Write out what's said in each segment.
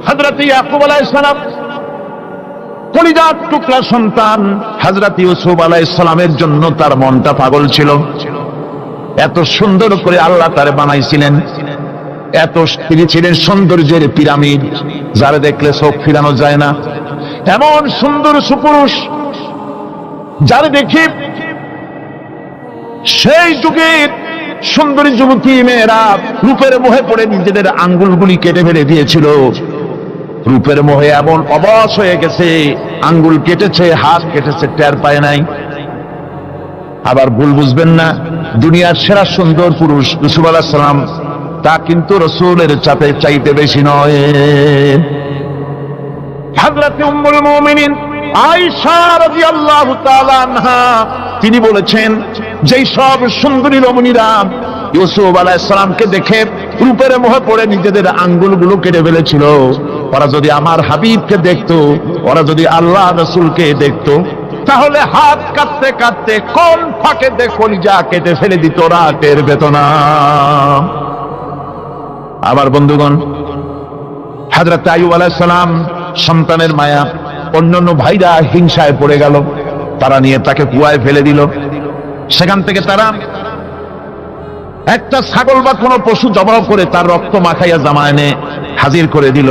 হযরত ইয়াকুব আলাইহিস সালাম কলিজার টুকরা সন্তান হযরত ইউসুফ আলাইহিস সালামের জন্য তার মনটা পাগল ছিল। এত সুন্দর করে আল্লাহ তারে বানাইছিলেন, এত তিনি ছিলেন সৌন্দর্যের পিরামিড, যারা দেখলে চোখ ফিরানো যায় না, এমন সুন্দর সুপুরুষ যারা দেখি সেই যুগের সুন্দরী যুবতী মেয়েরা রূপের মোহে পড়ে নিজেদের আঙ্গুলগুলি কেটে ফেলে দিয়েছিল। রূপের মোহে এমন অবশ হয়ে গেছে, আঙ্গুল কেটেছে, হাত কেটেছে, টের পায় নাই। আবার ভুল বুঝবেন না, দুনিয়ার সেরা সুন্দর পুরুষ ইউসুফ আলাইহিস সালাম তা কিন্তু রাসূলের চাইতে বেশি নয়। হযরত উম্মুল মুমিনিন আয়েশা রাদিয়াল্লাহু তাআলা আনহা তিনি বলেছেন, যেই সব সুন্দরী রমণীরা ইউসুফ আলাইহিস সালামকে দেখে রূপের মোহে পড়ে নিজেদের আঙ্গুলগুলো কেটে ফেলেছিল, ওরা যদি আমার হাবিবকে দেখতো, ওরা যদি আল্লাহ রাসূলকে দেখতো, তাহলে হাত কাটতে কাটতে কোন ফাঁকে কলিজা কেটে ফেলে দিত, ওরা টের পেত না। আবার বন্ধুগণ, হযরত আইয়ুব আলাইহিস সালাম সন্তানের মায়া, অন্যান্য ভাইরা হিংসায় পড়ে গেল, তারা নিয়ে তাকে কুয়ায় ফেলে দিল। সেখান থেকে তারা একটা ছাগল বা কোনো পশু জবাই করে তার রক্ত মাখাইয়া জামানে হাজির করে দিল।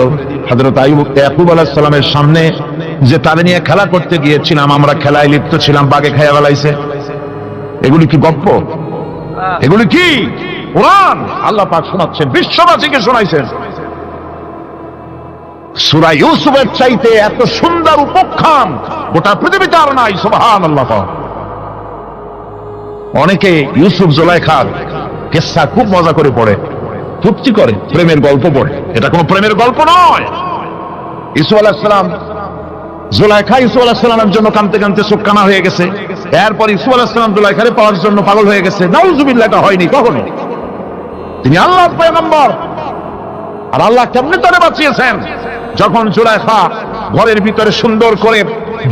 হযরত ইয়াকুব আলাইহিস সালামের সামনে যে তাদের নিয়ে খেলা করতে গিয়েছিলাম, আমরা খেলায় লিপ্ত ছিলাম, বাগে খাইয়া ফেলাইছে। এগুলি কি গল্প? এগুলি কি কোরআন? আল্লাহ পাক শোনাচ্ছেন, বিশ্ববাসীকে শোনাইছেন। সূরা ইউসুফের চাইতে এত সুন্দর উপাখ্যান গোটা পৃথিবীতে আর নাই। সুবহানাল্লাহ। অনেকে ইউসুফ জুলাইখার কিসসা খুব মজা করে পড়ে, ফুর্তি করে, প্রেমের গল্প পড়ে। এটা কোনো প্রেমের গল্প নয়। ইউসুফ আলাইহিস সালাম, জুলাইখা ইউসুফ আলাইহিস সালামের জন্য কাঁদতে কাঁদতে চোখ কানা হয়ে গেছে। এরপর ইউসুফ আলাইহিস সালাম জুলাইখারে পাওয়ার জন্য পাগল হয়ে গেছে। নাউজুবিল্লাহ, এটা হয়নি কখনো। তিনি আল্লাহর পয়গম্বর, আর আল্লাহ কেমনে তারে বাঁচিয়েছেন? যখন জুলাইখা ঘরের ভিতরে সুন্দর করে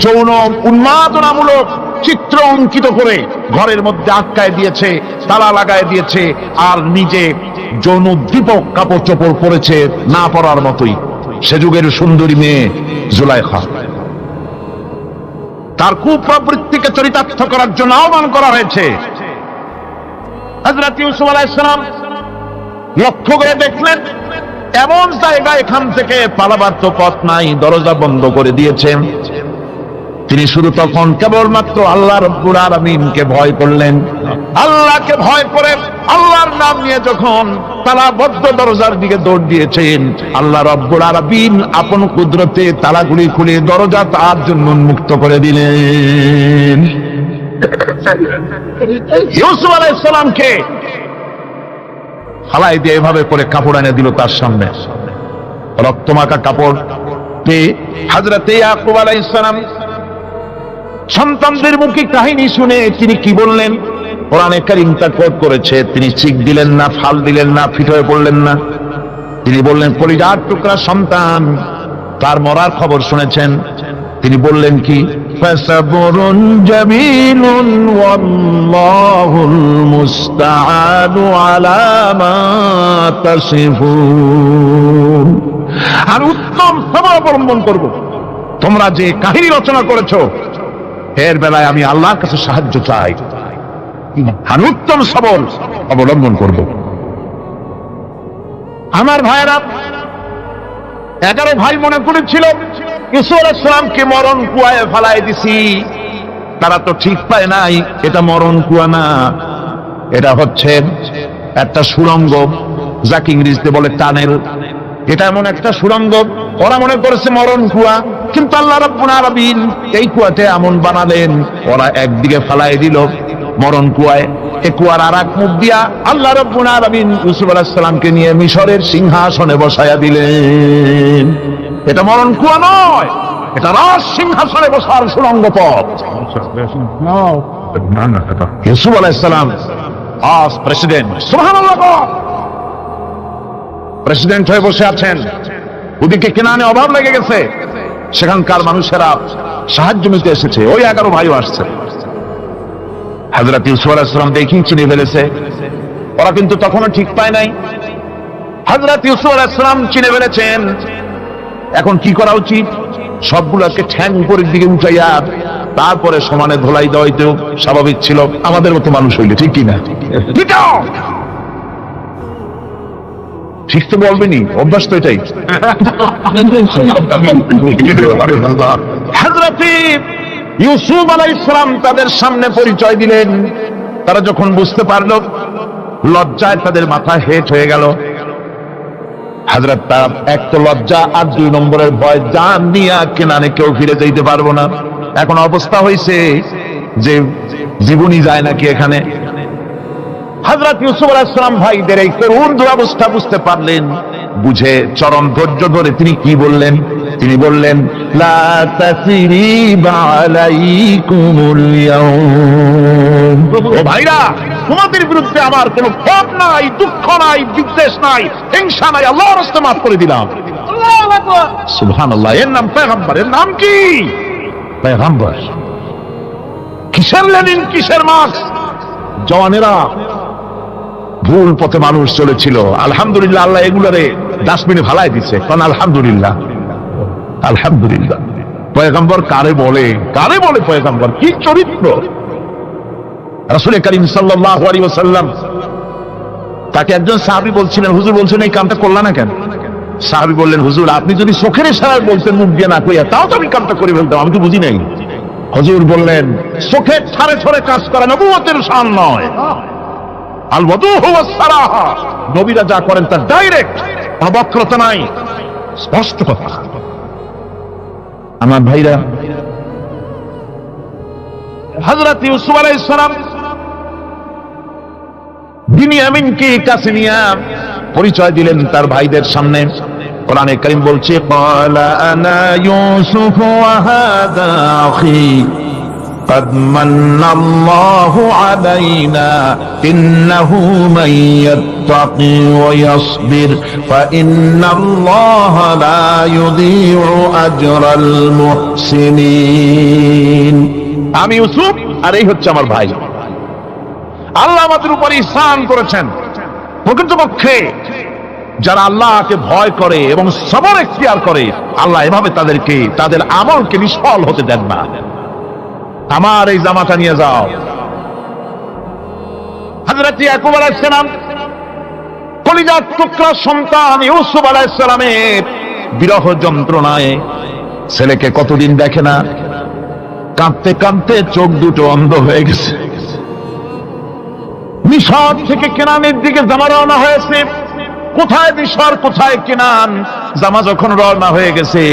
যৌন উন্মাদনামূলক চিত্র অঙ্কিত করে ঘরের মধ্যে আটকায় দিয়েছে, তালা লাগায় দিয়েছে, আর নিজে যৌন দীপক কাপড় চোপড় পরেছে না পরার মতোই। সে যুগের সুন্দরী মেয়ে জুলাইখা, তার কুপ্রবৃত্তিকে চরিতার্থ করার জন্য আহ্বান করা হয়েছে। হযরত ইউসুফ আলাইহিস সালাম লক্ষ্য করে দেখলেন এমন জায়গা, এখান থেকে পালাবার তো পথ নাই, দরজা বন্ধ করে দিয়েছেন। তিনি শুধু তখন কেবলমাত্র আল্লাহ রাব্বুল আলামিনকে ভয় করলেন। আল্লাহকে ভয় করে আল্লাহর নাম নিয়ে যখন তালাবদ্ধ দরজার দিকে দৌড় দিয়েছেন, আল্লাহ রাব্বুল আলামিন আপন কুদরতে তালাগুলি খুলে দরজা তার জন্য উন্মুক্ত করে দিলেন। ইউসুফ আলাইহিস সালামকে ফালাই দিয়ে এভাবে করে কাপড় এনে দিল তার সামনে, রক্তমাখা কাপড় পেয়ে হযরত ইয়াকুব আলাইহিস সালাম সন্তানদের মুখে কাহিনী শুনে তিনি কি বললেন? কোরআনে কারীম তা কোট করেছে। তিনি চিক দিলেন না, ফাল দিলেন না, ফিট হয়ে পড়লেন না। তিনি বললেন, কলিজার টুকরা সন্তান তার মরার খবর শুনেছেন। তিনি বললেন কি? ফাসাবরুন জামিলুন ওয়াল্লাহুল মুস্তাআনু আলা মা তাসিফুন। আর উত্তম সবর অবলম্বন করব। তোমরা যে কাহিনী রচনা করেছো এর বেলায় আমি আল্লাহর কাছে সাহায্য চাই, আর উত্তম সবর অবলম্বন করব। আমার ভাইরা, 11 ভাই মনে করেছিল ইউসুফ আলাইহিস সালামকে মরণ কুয়ায় ফেলাই দিছি। তারা তো ঠিক পায় নাই এটা মরণ কুয়া না, এটা হচ্ছে একটা সুড়ঙ্গ, যাকে ইংরেজিতে বলে টানেল। এটা এমন একটা সুড়ঙ্গ, ওরা মনে করেছে মরণ কুয়া, কিন্তু আল্লাহ রাব্বুল আলামিন এই কুয়াতে এমন বানালেন, ওরা একদিকে ফেলাই দিল মরণ কুয়ায়, এই কুয়ার আর এক মুখ দিয়া আল্লাহ রাব্বুল আলামিন ইউসুফ আলাইহিস সালামকে নিয়ে মিশরের সিংহাসনে বসায়া দিলেন। এটা মরণ কুয়া নয়, এটা রাজ সিংহাসনে বসার সুড়ঙ্গ পথ। ইউসুফ আলাইহিস সালাম আজ প্রেসিডেন্ট, সুবহানাল্লাহ, প্রেসিডেন্ট হয়ে বসে আছেন। ওদিকে কেনানে অভাব লেগে গেছে, সেখানকার মানুষেরা সাহায্য নিতে এসেছে। ওই 11 ভাইও আসছে। হযরত ইউসুফ আলাইহিস সালাম দেখি চিনে ফেলেছে, ওরা কিন্তু তখনও ঠিক পায় নাই। হযরত ইউসুফ আলাইহিস সালাম চিনে ফেলেছেন এখন কি করা উচিত? সবগুলাকে ঠ্যাং উপরের দিকে উঠাইয়া তারপরে সমানে ধোলাই দেওয়াইতেও স্বাভাবিক ছিল, আমাদের মতো মানুষ হইলে, ঠিক কিনা? ঠিক তো বলবেনি, অভ্যাস তো এটাই। হযরত ইউসুফ আলাইহিস সালাম তাদের সামনে পরিচয় দিলেন। তারা যখন বুঝতে পারল, লজ্জায় তাদের মাথা হেট হয়ে গেল। হযরত তার এক তো লজ্জা, আর 2 নম্বরের ভয়, জান নিয়া কেনানে কেউ ফিরে যাইতে পারবো না। এখন অবস্থা হয়েছে যে জীবনই যায় নাকি এখানে। হযরত ইউসুফ আলাইহিস সালাম ভাইদের এই করুণ দুরবস্থা বুঝতে পারলেন, বুঝে চরম ধৈর্য ধরে তিনি কি বললেন? তিনি বললেন, লা তাসরিবা আলাইকুমুল ইয়াউম। ও ভাইরা, তোমাদের বিরুদ্ধে আমার কোনো ক্ষোভ নাই, দুঃখ নাই, বিদ্বেষ নাই, হিংসা নাই, আল্লাহর রাস্তে মাফ করে দিলাম। আল্লাহু আকবার, সুবহানাল্লাহ। এর নাম পয়গম্বর। এর নাম কি? পয়গম্বর। কিসের লেনিন, কিসের মার্কস? জওয়ানেরা, ভুল পথে মানুষ চলেছিল, আলহামদুলিল্লাহ আল্লাহ এগুলারে ডাস্টবিনে ফালাই দিচ্ছে। কারণ আলহামদুলিল্লাহ, আলহামদুলিল্লাহ। পয়গম্বর কারে বলে? কারে বলে পয়গম্বর? কি চরিত্র! রাসূল করিম সাল্লাল্লাহু আলাইহি ওয়াসাল্লাম তাকে একজন সাহাবী বলছিলেন, হুজুর বলছেন এই কামটা করলা না কেন? সাহাবী বললেন, হুজুর আপনি যদি চোখের ইশারায় বলতেন, মুখ দিয়ে না কইয়া, তাও তো আমি কামটা করে ফেলতাম, আমি তো বুঝি নাই। হুজুর বললেন, চোখের ছাড়ে ছাড়ে কাজ করা নবুয়তের শান নয়। আল ওয়াদুহু ওয়াস সারাহা, নবীরা যা করেন তা ডাইরেক্ট, কোনো বক্রতা নাই, স্পষ্ট কথা। আমার ভাইরা, হযরত ইউসুফ আলাইহিস সালাম বিনিয়ামিনকে কাছে নিয়ে পরিচয় দিলেন তার ভাইদের সামনে। কোরআনে কারীম বলছে, ক্বালা আনা ইউসুফ ওয়া হাযা আখি قد من الله علينا إنه من يتقي ويصبر فإن الله لا يضيع أجر المحسنين। আমি ইউসুফ আর এই হচ্ছে আমার ভাই। আল্লাহ আমাদের উপর ইহসান করেছেন। প্রকৃতপক্ষে যারা আল্লাহকে ভয় করে এবং সবর ইখতিয়ার করে, আল্লাহ এভাবে তাদেরকে, তাদের আমলকে নিষ্ফল হতে দেন না। আমার এই জামাটা নিয়ে যাও। হযরত ইয়াকুব আলাইহিস সালাম, কলিজার টুকরা সন্তান ইউসুফ আলাইহিস সালামের বিরহ যন্ত্রণায় ছেলেকে কতদিন দেখে না, কাঁদতে কাঁদতে চোখ দুটো অন্ধ হয়ে গেছে। মিশর থেকে কেনানের দিকে জামা রওনা হয়েছে। কোথায় মিশর, কোথায় কেনান? জামা যখন রওনা হয়ে গেছে,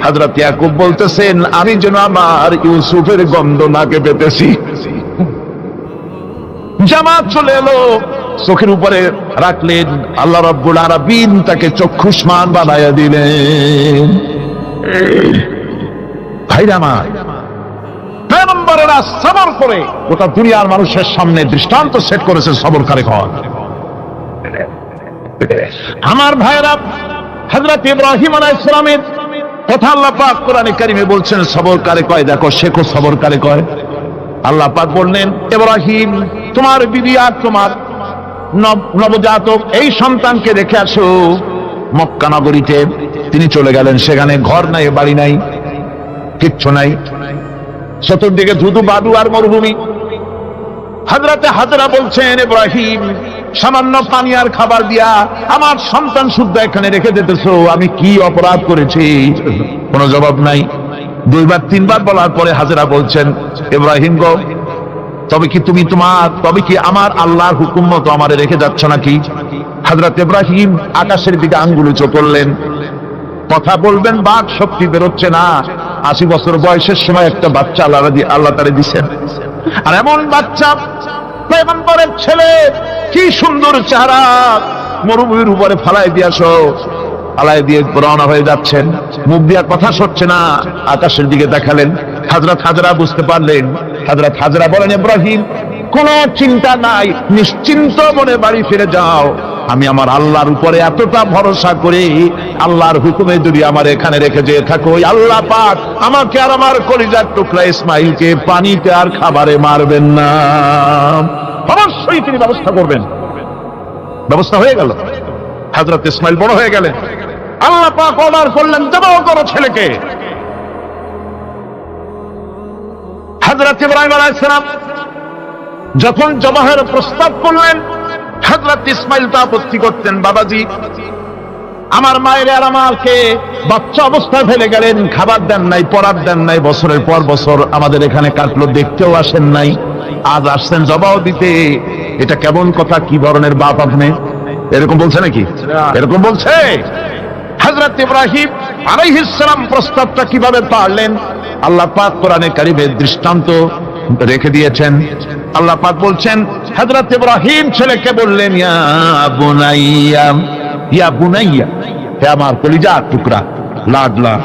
হযরত ইয়াকুব বলতেছেন, আমি যেন আমার ইউসুফের গন্ধ নাকে পেতেছি। জামা চলে এলো, চোখের উপরে রাখলেন, আল্লাহ রাব্বুল আলামিন তাকে চক্ষুষ্মান বানাইয়া দিলেন। ভাইরা আমার, পয়গম্বরেরা সবর করে গোটা দুনিয়ার মানুষের সামনে দৃষ্টান্ত সেট করেছে সবরকারী হন। আমার ভাইরা, হযরত ইব্রাহিম আলাইহিস সালামের কথা আল্লাহ পাক কোরআনে কারিমে বলছেন, সবরকারী কয়, দেখো শেখো সবরকারী কয়। আল্লাহ পাক বললেন, ইব্রাহিম তোমার বিবি আর তোমার নবজাতক এই সন্তানকে রেখে আসো মক্কা নগরীতে। তিনি চলে গেলেন। সেখানে ঘর নাই, বাড়ি নাই, কিচ্ছু নাই, চতুর্দিকে ধুধু বালু আর মরুভূমি। হযরতে হাজরা বলছেন, ইব্রাহিম সামান্য পানি আর খাবার দিয়া আমার সন্তান শুদ্ধ এখানে রেখে দিতেছো, আমি কি অপরাধ করেছি? কোনো জবাব নাই। 2বার 3বার বলার পরে হাজরা বলছেন, ইব্রাহিম গো, তবে কি আমার আল্লাহর হুকুম মতো আমারে রেখে যাচ্ছ নাকি? হযরত ইব্রাহিম আকাশের দিকে আঙ্গুল উঁচু করলেন। কথা বলবেন, বাক শক্তি বেরোচ্ছে না। 80 বছর বয়সের সময় একটা বাচ্চা আল্লাহ তারে দিচ্ছেন। আর এমন বাচ্চা, পয়গম্বরের ছেলে, কি সুন্দর চেহারা, মরুভূমির উপরে ফালাই দিয়াছো, ফালাই দিয়ে রওনা হয়ে যাচ্ছেন, মুখ দিয়া কথা সরছে না। আকাশের দিকে দেখালেন। হযরত হাজরা বুঝতে পারলেন। হযরত হাজরা বলেন, ইব্রাহিম কোনো চিন্তা নাই, নিশ্চিন্ত মনে বাড়ি ফিরে যাও। আমি আমার আল্লাহর উপরে এতটা ভরসা করি, আল্লাহর হুকুমে যদি আমার এখানে রেখে যেয়ে থাকো, আল্লাহ পাক আমাকে আর আমার কলিজার টুকরা ইসমাইলকে পানিতে আর খাবারে মারবেন না, অবশ্যই তিনি ব্যবস্থা করবেন। ব্যবস্থা হয়ে গেল। হযরত ইসমাইল বড় হয়ে গেলেন। আল্লাহ পাক অর্ডার করলেন জবাহ করো ছেলেকে। হযরত ইব্রাহিম আলাইহিস সালাম যখন জবাহের প্রস্তাব করলেন, হযরত ইসমাইল তা আপত্তি করতেন, বাবাজি আমার মায়ের আর আমাকে বাচ্চা অবস্থায় ফেলে গেলেন, খাবার দেন নাই, পরার দেন নাই, বছরের পর বছর আমাদের এখানে কাটলো, দেখতেও আসেন নাই, আজ আসছেন জবাহ দিতে, এটা কেমন কথা, কি ধরনের বাপ আপনি? এরকম বলছে নাকি? এরকম বলছে? হযরত ইব্রাহিম আলাইহিস সালাম প্রস্তাবটা কিভাবে পারলেন? আল্লাহ পাক কোরআনে কারিমে দৃষ্টান্ত রেখে দিয়েছেন। আল্লাহ পাক বলছেন, হযরত ইব্রাহিম ছেলেকে বললেন, ইয়া বুনাইয়া, ইয়া বুনাইয়া, হে আমার কলিজার টুকরা, লাডলা,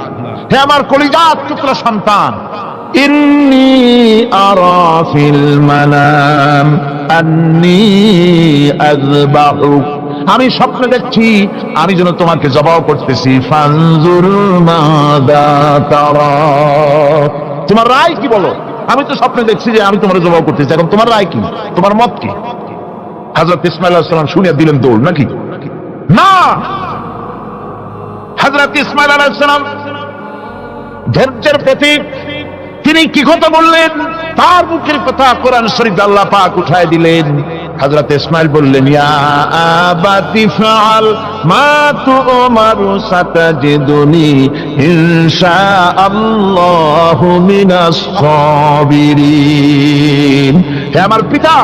হে আমার কলিজার টুকরা সন্তান, ইন্নী আরা ফিল মানাম আন্নী আযবাহুক, আমি স্বপ্নে দেখছি আমি যেন তোমাকে জবাহ করতেছি, ফানজুর মাযা তারা, তোমার রায় কি বলো? আমি তো স্বপ্নে দেখছি যে আমি তোমার জবাহ করতেছি, এখন তোমার রায় কি, তোমার মত কি? হযরত ইসমাঈল আলাইহিস সালাম শুনিয়া দিলেন দৌড়, নাকি না? হযরত ইসমাঈল আলাইহিস সালাম ধৈর্যের প্রতীক, তিনি কি কথা বললেন? তার মুখের কথা কোরআন শরীফে আল্লাহ পাক উঠায় দিলেন। হযরত ইসমাঈল বললেন, ইয়া আবাতি ফাআল মা তুমারু সাতাজিদুনি ইনশাআল্লাহু মিনাস সাবিরিন, হে আমার পিতা,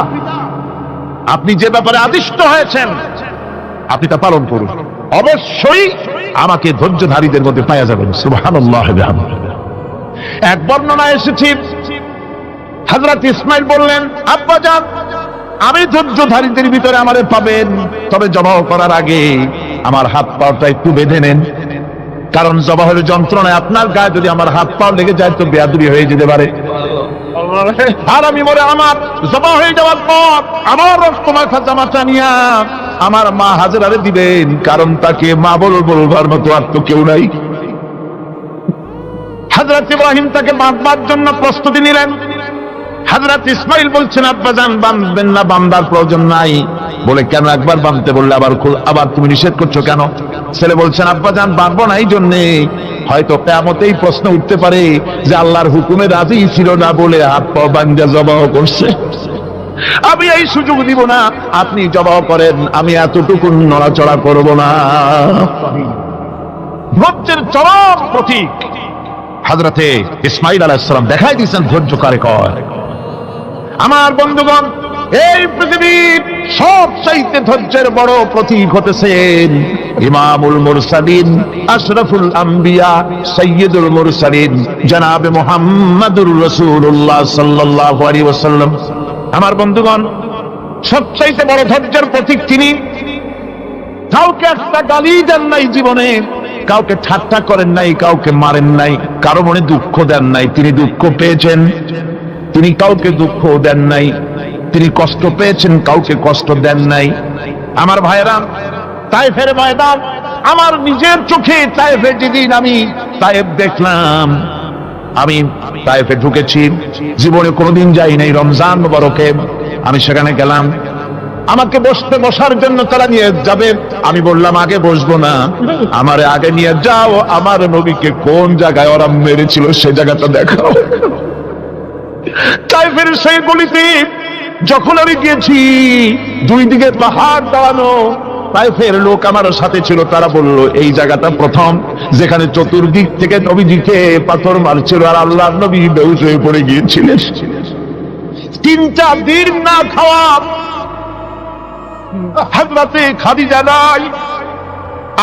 আপনি যে ব্যাপারে আদিষ্ট হয়েছেন আপনি তা পালন করুন, অবশ্যই আমাকে ধৈর্যধারীদের মধ্যে পাওয়া যাবেন। সুবহানাল্লাহ। এক বর্ণনায় এসেছে, হযরত ইসমাঈল বললেন, আব্বাজান আমি ধৈর্যধারীদের ভিতরে আমারে পাবেন, তবে জবাহ করার আগে আমার হাত পাটা একটু বেঁধে নেন, কারণ জবাহের যন্ত্রণায় আপনার গায়ে যদি আমার হাত পা লেগে যায় তো বেয়াদবি হয়ে যেতে পারে, আর আমি মরে আমার জবাহ হয়ে যাওয়ার পর আমার রক্ত মাখা জামাটা নিয়া আমার মা হাজেরারে দিবেন, কারণ তাকে মা বলবার মতো আর তো কেউ নাই। হযরত ইব্রাহিম তাকে বাঁধবার জন্য প্রস্তুতি নিলেন। হযরত ইসমাঈল বলছেন, আব্বাজান বাঁধবেন না, বাঁধার প্রয়োজন নাই। বলে, কেন? একবার বাঁধতে বললে আবার তুমি নিষেধ করছো কেন? ছেলে বলছেন, আব্বাজান বাঁধবো না এই জন্যে, হয়তো কিয়ামতেই প্রশ্ন উঠতে পারে যে আল্লাহর হুকুমে রাজি ছিল না বলে হাত পা বাঁধা জবাহ করছে, আমি এই সুযোগ দিব না, আপনি জবাহ করেন, আমি এতটুকু নড়াচড়া করব না। ধৈর্যের চরম প্রতীক হযরতে ইসমাঈল আলাইহিস সালাম দেখাই দিয়েছেন ধৈর্য কারে কয়। আমার বন্ধুগণ, এই পৃথিবীর সবচাইতে ধৈর্যের বড় প্রতীক হতেছেন ইমামুল মুরসালিন, আশরাফুল আম্বিয়া, সাইয়্যিদুল মুরসালিন, জনাবে মুহাম্মাদুর রাসূলুল্লাহ সাল্লাল্লাহু আলাইহি ওয়াসাল্লাম। আমার বন্ধুগণ, সবচাইতে বড় ধৈর্যের প্রতীক তিনি। কাউকে একটা গালি দেন নাই জীবনে, কাউকে ঠাট্টা করেন নাই, কাউকে মারেন নাই, কারো মনে দুঃখ দেন নাই, তিনি দুঃখ পেয়েছেন, তিনি কাউকে দুঃখ দেন নাই, তিনি কষ্ট পেয়েছেন, কাউকে কষ্ট দেন নাই। আমার ভাইরা, তায়েফের ময়দান, আমার নিজের চোখে তায়েফে যেদিন আমি তায়েফ দেখলাম, আমি তায়েফে ঢুকেছি, জীবনে কোনোদিন যাই নাই, রমজান মুবারকে আমি সেখানে গেলাম, আমাকে বসার জন্য তারা নিয়ে যাবে, আমি বললাম আগে বসবো না, আমারে আগে নিয়ে যাও, আমার নবীকে কোন জায়গায় ওরা মেরেছিল সে জায়গাটা দেখাও। তায়েফের সেই গলিতে যখন আমি গিয়েছি, দুই দিকে পাহাড় দাঁড়ানো, তায়েফের লোক আমার সাথে ছিল, তারা বলল এই জায়গাটা প্রথম যেখানে চতুর্দিক থেকে নবীজিকে পাথর মারছিল আর আল্লাহর নবী বেহুশ হয়ে পড়ে গিয়েছিলেন। 3 দিন না খাওয়া, হযরতে খাদিজা নাই,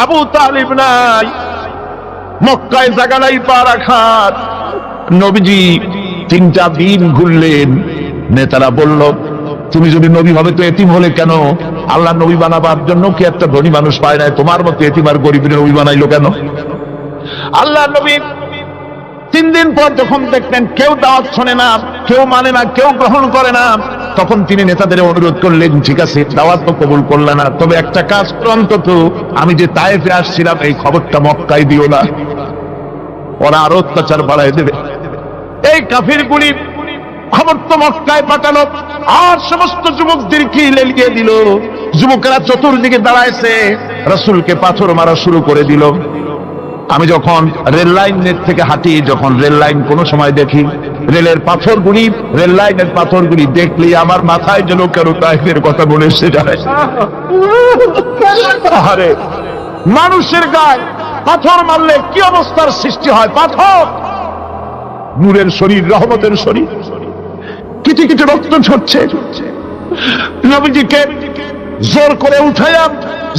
আবু তালিব নাই, মক্কায় জায়গা নাই পা রাখার, নবীজি 3টা দিন ঘুরলেন। নেতারা বলল, তুমি যদি নবী হবে তো এতিম হলে কেন? আল্লাহ নবী বানাবার জন্য কি একটা ধনী মানুষ পায় নাই? তোমার মতো এতিম আর গরিবের নবী বানাইলো কেন? আল্লাহ নবী 3 দিন পর যখন দেখলেন কেউ দাওয়াত শোনে না, কেউ মানে না, কেউ গ্রহণ করে না, তখন তিনি নেতাদের অনুরোধ করলেন, ঠিক আছে দাওয়াত তো কবুল করলে না, তবে একটা কাজ করো, অন্তত আমি যে তায়েফে আসছিলাম এই খবরটা মক্কায় দিও না, ওরা আরো অত্যাচার বাড়ায় দেবে। এই কাফিরগুলি খবর তো মক্কায় পাঠালো, আর সমস্ত যুবকদেরকে লেলিয়ে দিল। যুবকেরা চতুর্দিকে দাঁড়াইছে, রাসূলকে পাথর মারা শুরু করে দিল। আমি যখন রেল লাইনের থেকে হাঁটি, যখন রেল লাইন কোনো সময় দেখি, রেলের পাথরগুলি, রেল লাইনের পাথরগুলি দেখলে আমার মাথায় যেন কেন তাইফের কথা মনে এসে যায়। আরে মানুষের গায়ে পাথর মারলে কি অবস্থার সৃষ্টি হয়? পাথর নূরের শরীর, রহমতের শরীর, কিটি কিটি রক্ত ঝরছে। নবীজিকে জোর করে উঠাইয়া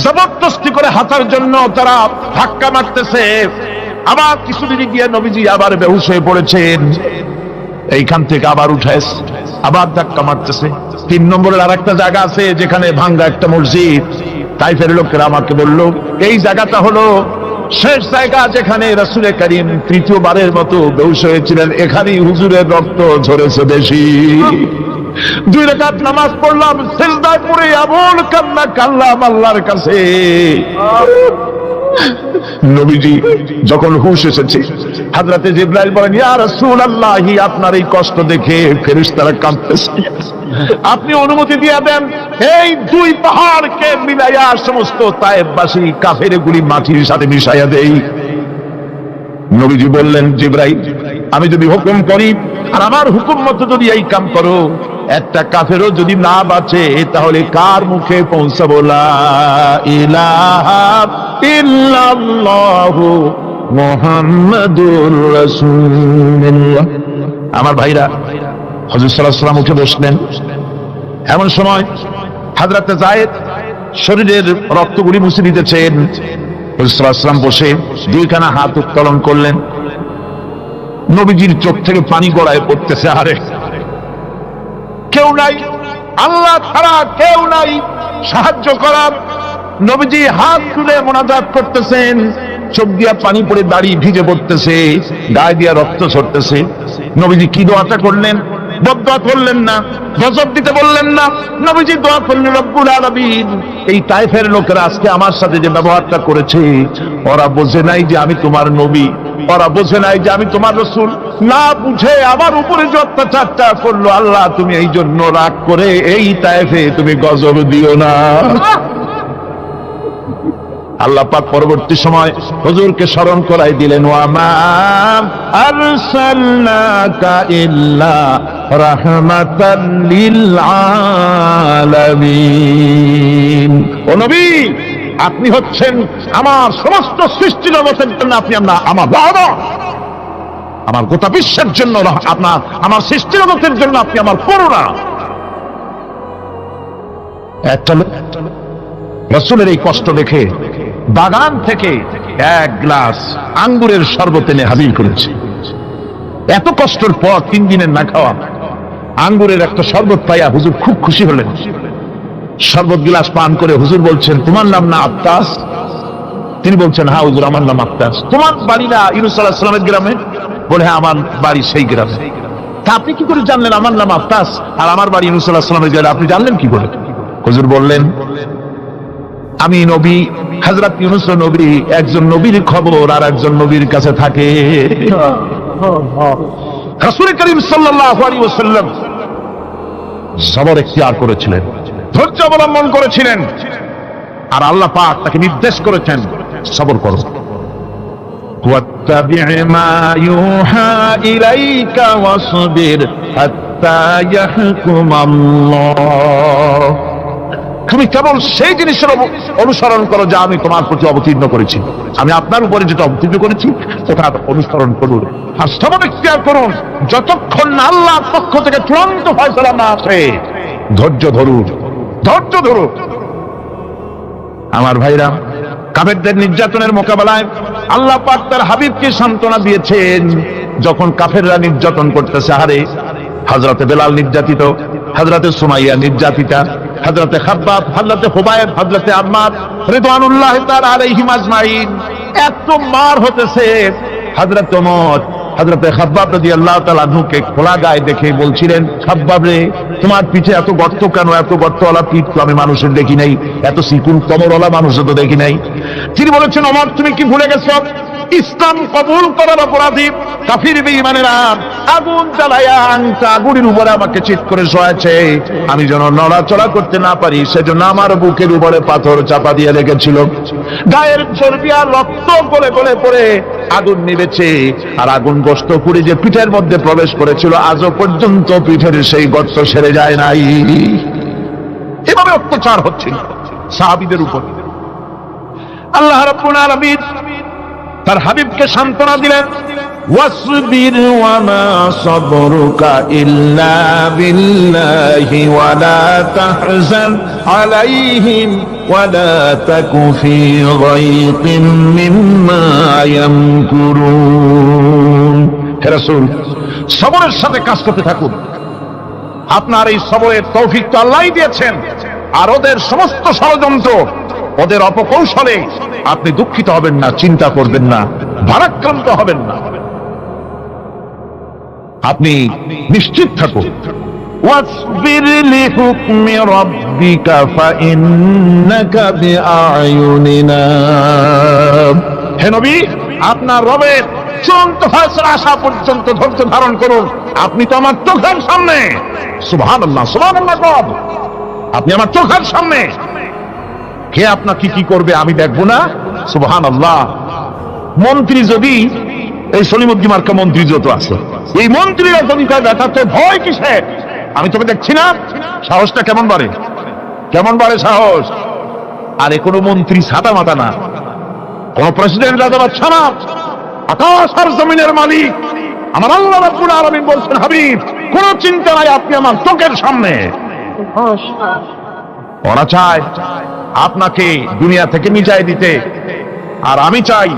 জবরদস্তি করে হাঁটার জন্য তারা ধাক্কা মারতেছে। আবার কিছুদিন গিয়ে নবীজি আবার বেহুশ হয়ে পড়েছেন, এইখান থেকে আবার উঠায় আবার ধাক্কা মারতেছে। 3 নম্বরের আর একটা জায়গা আছে যেখানে ভাঙ্গা একটা মসজিদ। তাইফের লোকেরা আমাকে বলল এই জায়গাটা হলো শেষ জায়গা যেখানে রাসূল করিম তৃতীয়বারের মতো বেহুশ হয়েছিলেন, এখানেই হুজুরের রক্ত ঝরেছে বেশি। 2 রাকাত নামাজ পড়লাম, সিজদায় পড়ে এমন কান্না কাঁদলাম আল্লাহর কাছে। নবীজি যখন হুঁশ এসেছে, হযরতে জিবরাইল বলেন, ইয়া রাসূলুল্লাহ, আপনার এই কষ্ট দেখে ফেরেশতারা কাঁদতেছে, আপনি অনুমতি দিয়ে দেন এই 2 পাহাড়কে মিলাইয়া সমস্ত তায়েফবাসী কাফেরগুলি মাটির সাথে মিশাইয়া দেই। নবীজি বললেন, জিবরাইল, আমি যদি হুকুম করি আর আমার হুকুম মতো যদি এই কাম করো, একটা কাফেরও যদি না বাঁচে তাহলে কার মুখে পৌঁছাবো লা ইলাহা ইল্লাল্লাহু মুহাম্মাদুর রাসূলুল্লাহ। আমার ভাইরা, হুজুর সাল্লাল্লাহু আলাইহি ওয়াসাল্লাম উঠে বসলেন। এমন সময় হযরত যায়েদ শরীরের রক্তগুলি মুছে দিতেছেন। হুজুর সাল্লাল্লাহু আলাইহি ওয়াসাল্লাম বসে 2খানা হাত উত্তোলন করলেন। নবীজির চোখ থেকে পানি গড়ায় পড়তেছে। আরে কেউ নাই, আল্লাহ ছাড়া কেউ নাই সাহায্য করার। নবীজি হাত তুলে মুনাজাত করতেছেন, চোখ দিয়া পানি পড়ে দাড়ি ভিজে পড়তেছে, গায়ে দিয়া রক্ত ঝরতেছে। নবীজি কি দোয়াটা করলেন? বদদোয়া করলেন না, গজব দিতে বললেন না। নবীজি দোয়া করলেন, রব্বুল আলামিন, এই তায়েফের লোকেরা আজকে আমার সাথে যে ব্যবহারটা করেছে, ওরা বোঝে নাই যে আমি তোমার নবী, ওরা বোঝে নাই যে আমি তোমার রাসূল। না বুঝে আমার উপরে যে অত্যাচারটা করলো, আল্লাহ তুমি এই জন্য রাগ করে এই তায়েফে তুমি গজব দিও না। আল্লাহ পাক পরবর্তী সময় হুজুরকে স্মরণ করাই দিলেন, ওয়া মা আরসালনাকা ইল্লা রাহমাতাল লিল আলামিন। ও নবী, আপনি হচ্ছেন আমার সমস্ত সৃষ্টি জগতের জন্য, আপনি আমার গোটা বিশ্বের জন্য, আপনার আমার সৃষ্টি জগতের জন্য আপনি আমার করুণা। একটা রাসূলের এই কষ্ট দেখে বাগান থেকে 1 গ্লাস আঙ্গুরের শরবত এনে হাজির করেছে। এত কষ্টের পর 3 দিনের না খাওয়া আঙ্গুরের একটা শরবত পাইয়া হুজুর খুব খুশি হলেন। শরবত গিলাস পান করে হুজুর বলছেন, তোমার নাম না আত্তাস? তিনি বলছেন, হ্যাঁ হুজুর, আমার নাম আত্তাস। তোমার বাড়ি না ইউনূস আলাইহিস সালামের গ্রামে? বলে, হ্যাঁ, আমার বাড়ি সেই গ্রামে। তা আপনি কি করে জানলেন আমার নাম আত্তাস আর আমার বাড়ি ইউনূস আলাইহিস সালামের গ্রামে? আপনি জানলেন কি করে? হুজুর বললেন, আমি নবী, হযরত ইউনূস নবী, একজন নবীর খবর আর একজন নবীর কাছে থাকে। রাসূল করিম সাল্লাল্লাহু আলাইহি ওয়াসাল্লাম সবর ইখতিয়ার করেছিলেন, ধৈর্য অবলম্বন করেছিলেন, আর আল্লাহ পাক তাকে নির্দেশ করেছেন, সবর করো। ওয়াত্তাবি' মা ইউহা ইলাইকা ওয়াসবির হাত্তা ইয়াহকুমাল্লাহ। তুমি কেবল সেই জিনিসের অনুসরণ করো যা আমি তোমার প্রতি অবতীর্ণ করেছি। আমি আপনার উপরে যেটা অবতীর্ণ করেছি ওটা অনুসরণ করুন, আর সবর ইখতিয়ার করুন যতক্ষণ না আল্লাহর পক্ষ থেকে চূড়ান্ত ফয়সালা না আসে। ধৈর্য ধরুন, ধৈর্য ধরুন। আমার ভাইরা, কাফেরদের নির্যাতনের মোকাবেলায় আল্লাহ পাক তার হাবিবকে সান্ত্বনা দিয়েছেন। যখন কাফেররা নির্যাতন করতেছে, হারে হযরতে বেলাল নির্যাতিত, হযরতে সুমাইয়া নির্যাতিতা, হযরতে খাব্বাব, হযরতে হুবায়ব, হযরতে আম্মার রিদওয়ানুল্লাহি তাআলা আলাইহিম আজমাইন, এত মার হতেছে। হযরত ওমর হযরতে খাব্বাব রাদিয়াল্লাহু তাআলা আনহুকে খোলা গায়ে দেখে বলছিলেন, খাব্বাব রে, তোমার পিঠে এত গর্ত কেন? এত গর্তওয়ালা পিঠ তো আমি মানুষের দেখি নাই, এত চিকুন কোমরওয়ালা মানুষও তো দেখি নাই। তিনি বলেছেন, ওমর, তুমি কি ভুলে গেছো ইসলাম কবুল করার অপরাধী কাফির বেঈমানেরা আগুন জ্বালায়া আংটা আগুনের উপরে আমাকে চিৎ করে শোয়াছে, আমি যেন নড়াচড়া করতে না পারি সেজন্য আমার বুকের উপরে পাথর চাপা দিয়ে রেখেছিল। গায়ের চর্বি আর রক্ত গলে গলে পড়ে আগুন নিভেছে, আর আগুন গোশত পুড়ে যে পিঠের মধ্যে প্রবেশ করেছিল আজও পর্যন্ত পিঠের সেই গর্ত সেরে যায় নাই। এভাবে অত্যাচার হচ্ছিল সাহাবীদের উপর। আল্লাহ রাব্বুল আলামিন তার হাবিবকে সান্ত্বনা দিলেন, ওয়াসবির ওয়া মা সাবরুকা ইল্লা বিল্লাহি ওয়া লা তাহজান আলাইহিম ওয়া লা তাকু ফি গায়তিন মিম্মা ইয়ামকুরুন। হে রাসূল, সবরের সাথে কাজ করতে থাকুন। আপনার এই সবরের তৌফিক তো আল্লাহই দিয়েছেন, আর ওদের সমস্ত ষড়যন্ত্র, ওদের অপকৌশলে আপনি দুঃখিত হবেন না, চিন্তা করবেন না, ভারাক্রান্ত হবেন না, আপনি নিশ্চিত থাকুন। ওয়াসবির লিহুকমি রাব্বিকা ফাইন্নাকা বিআয়ুনিনা। হে নবী, আপনার রবের চূড়ান্ত ফয়সালা আসা পর্যন্ত ধৈর্য ধারণ করুন। আপনি তো আমার চোখের সামনে। সুবহানাল্লাহ, সুবহানাল্লাহ। আপনি আমার চোখের সামনে, কে আপনাকে কি করবে আমি দেখবো না? সুবহানাল্লাহ। মন্ত্রী যদি, এই সলিমুদ্দিন মার্কা মন্ত্রী যত আছে, এই মন্ত্রীরা যদি দেখাচ্ছে ভয় কিসে, আমি তোকে দেখছি না? সাহসটা কেমন বাড়ে, কেমন বাড়ে সাহস। আরে কোনো মন্ত্রী ছাতা মাতা না, কোন প্রেসিডেন্ট রাজা বাচ্চা না, আকাশ আর জমিনের মালিক আমার আল্লাহ রাব্বুল আলামিন বলছেন, হাবিব কোন চিন্তা নাই, আপনি আমার চোখের সামনে। ওরা চায় আপনাকে দুনিয়া থেকে মিটাই দিতে, আর আমি চাই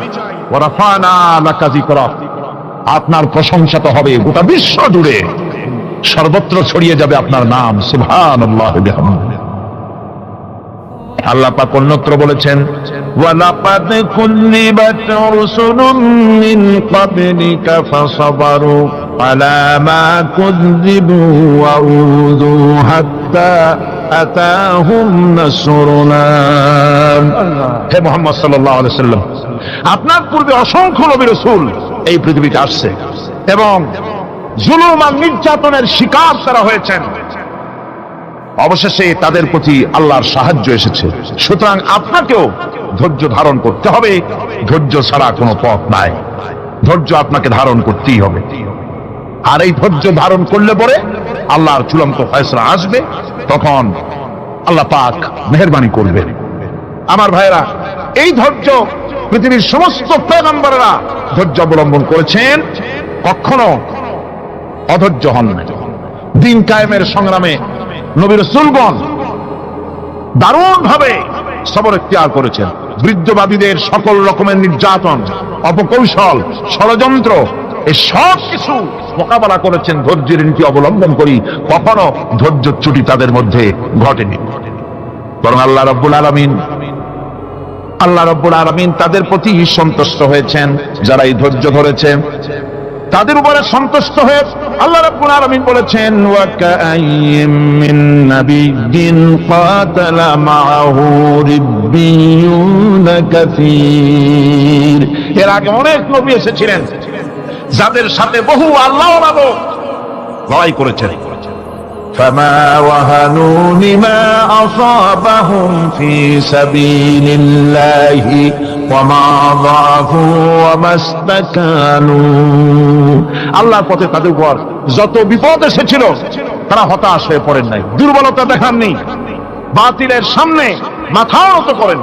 ওয়ারাফানা লাকা যিকরাক, আপনার প্রশংসা তো হবে গোটা বিশ্ব জুড়ে, সর্বত্র ছড়িয়ে যাবে আপনার নাম। সুবহানাল্লাহ বিহামদিহি। আল্লাহ পাক অন্যত্র বলেছেন, ওয়ালাকাদ কুযিবাত রুসুলুম মিন ক্বাবলিকা ফাসাবারু আলা মা কুযিবু ওয়া উযু হাত্তা আতাহুম নাসরুনা। হে মুহাম্মদ সাল্লাল্লাহু আলাইহি ওয়াসাল্লাম, আপনার পূর্বে অসংখ্য নবী রাসূল এই পৃথিবীতে আসছে এবং জুলুম আর নির্যাতনের শিকার তারা হয়েছেন। অবশেষে তাদের প্রতি আল্লাহর সাহায্য এসেছে। সুতরাং আপনাকেও ধৈর্য ধারণ করতে হবে, ধৈর্য ছাড়া কোনো পথ নাই, ধৈর্য আপনাকে ধারণ করতেই হবে। আর এই ধৈর্য ধারণ করলে পরে আল্লাহর চূড়ান্ত ফয়সালা আসবে, তখন আল্লাহ পাক মেহেরবানি করবেন। আমার ভাইরা, এই ধৈর্য পৃথিবীর সমস্ত পয়গম্বররা ধৈর্য অবলম্বন করেছেন, কখনো অধৈর্য হন না। দ্বীন কায়েমের সংগ্রামে নবী রাসূলগণ দারুণ ভাবে সবর ইখতিয়ার করেছেন। বৃদ্ধবাদীদের সকল রকমের নির্যাতন, অপকৌশল, ষড়যন্ত্র, এই সব কিছু মোকাবেলা করেছেন ধৈর্যের নীতি অবলম্বন করি। কখনো ধৈর্য ত্রুটি তাদের মধ্যে ঘটেনি, বরং আল্লাহ রাব্বুল আলামিন তাদের প্রতি সন্তুষ্ট হয়েছেন। যারা এই ধৈর্য ধরেছে তাদের উপরে সন্তুষ্ট হয়ে আল্লাহ রাব্বুল আলামিন বলেছেন, ওয়া কাআইয়্যিম মিন নাবিয়্যিন ক্বাতালা মাআহু রিব্বিয়ুন কাসীর। এর আগে অনেক নবী এসেছিলেন যাদের সাথে বহু আল্লাহওয়ালা লোক লড়াই করেছেন। ফামা ওয়াহানু লিমা আসাবাহুম ফি সাবিলিল্লাহি ওয়া মা যাফু ওয়া মাস্তাকানু। আল্লাহর পথে তাদের উপর যত বিপদ এসেছিল তারা হতাশ হয়ে পড়েন নাই, দুর্বলতা দেখাননি, বাতিলের সামনে মাথা নত করেন।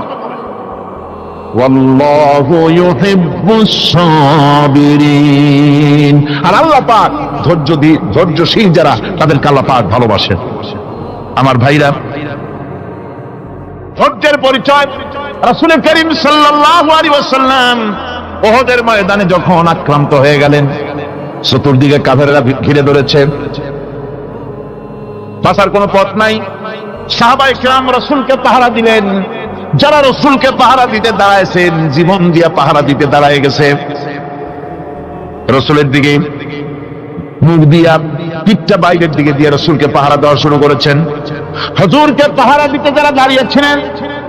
ওয়াল্লাহু ইউহিব্বুস সাবিরিন। আর আল্লাহ পাক ধৈর্যশীল যারা, তাদেরকে আল্লাহ পাক ভালোবাসেন। আমার ভাইরা, ধৈর্যের পরিচয় রাসূল করিম সাল্লাল্লাহু আলাইহি ওয়াসাল্লাম উহুদের ময়দানে যখন আক্রান্ত হয়ে গেলেন, চতুর্দিকে কাফেররা ঘিরে ধরেছে, বাঁচার কোনো পথ নাই। সাহাবায়ে কেরাম রাসূলকে পাহারা দিলেন। যারা রাসূলকে পাহারা দিতে দাঁড়াইছেন, জীবন দিয়ে পাহারা দিতে দাঁড়ায় গেছে, রাসূলের দিকে মুখ দিয়া, পিঠটা বাইরের দিকে দিয়ে রাসূলকে পাহারা দেওয়া শুরু করেছেন। হুজুরকে পাহারা দিতে যারা দাঁড়িয়েছিলেন,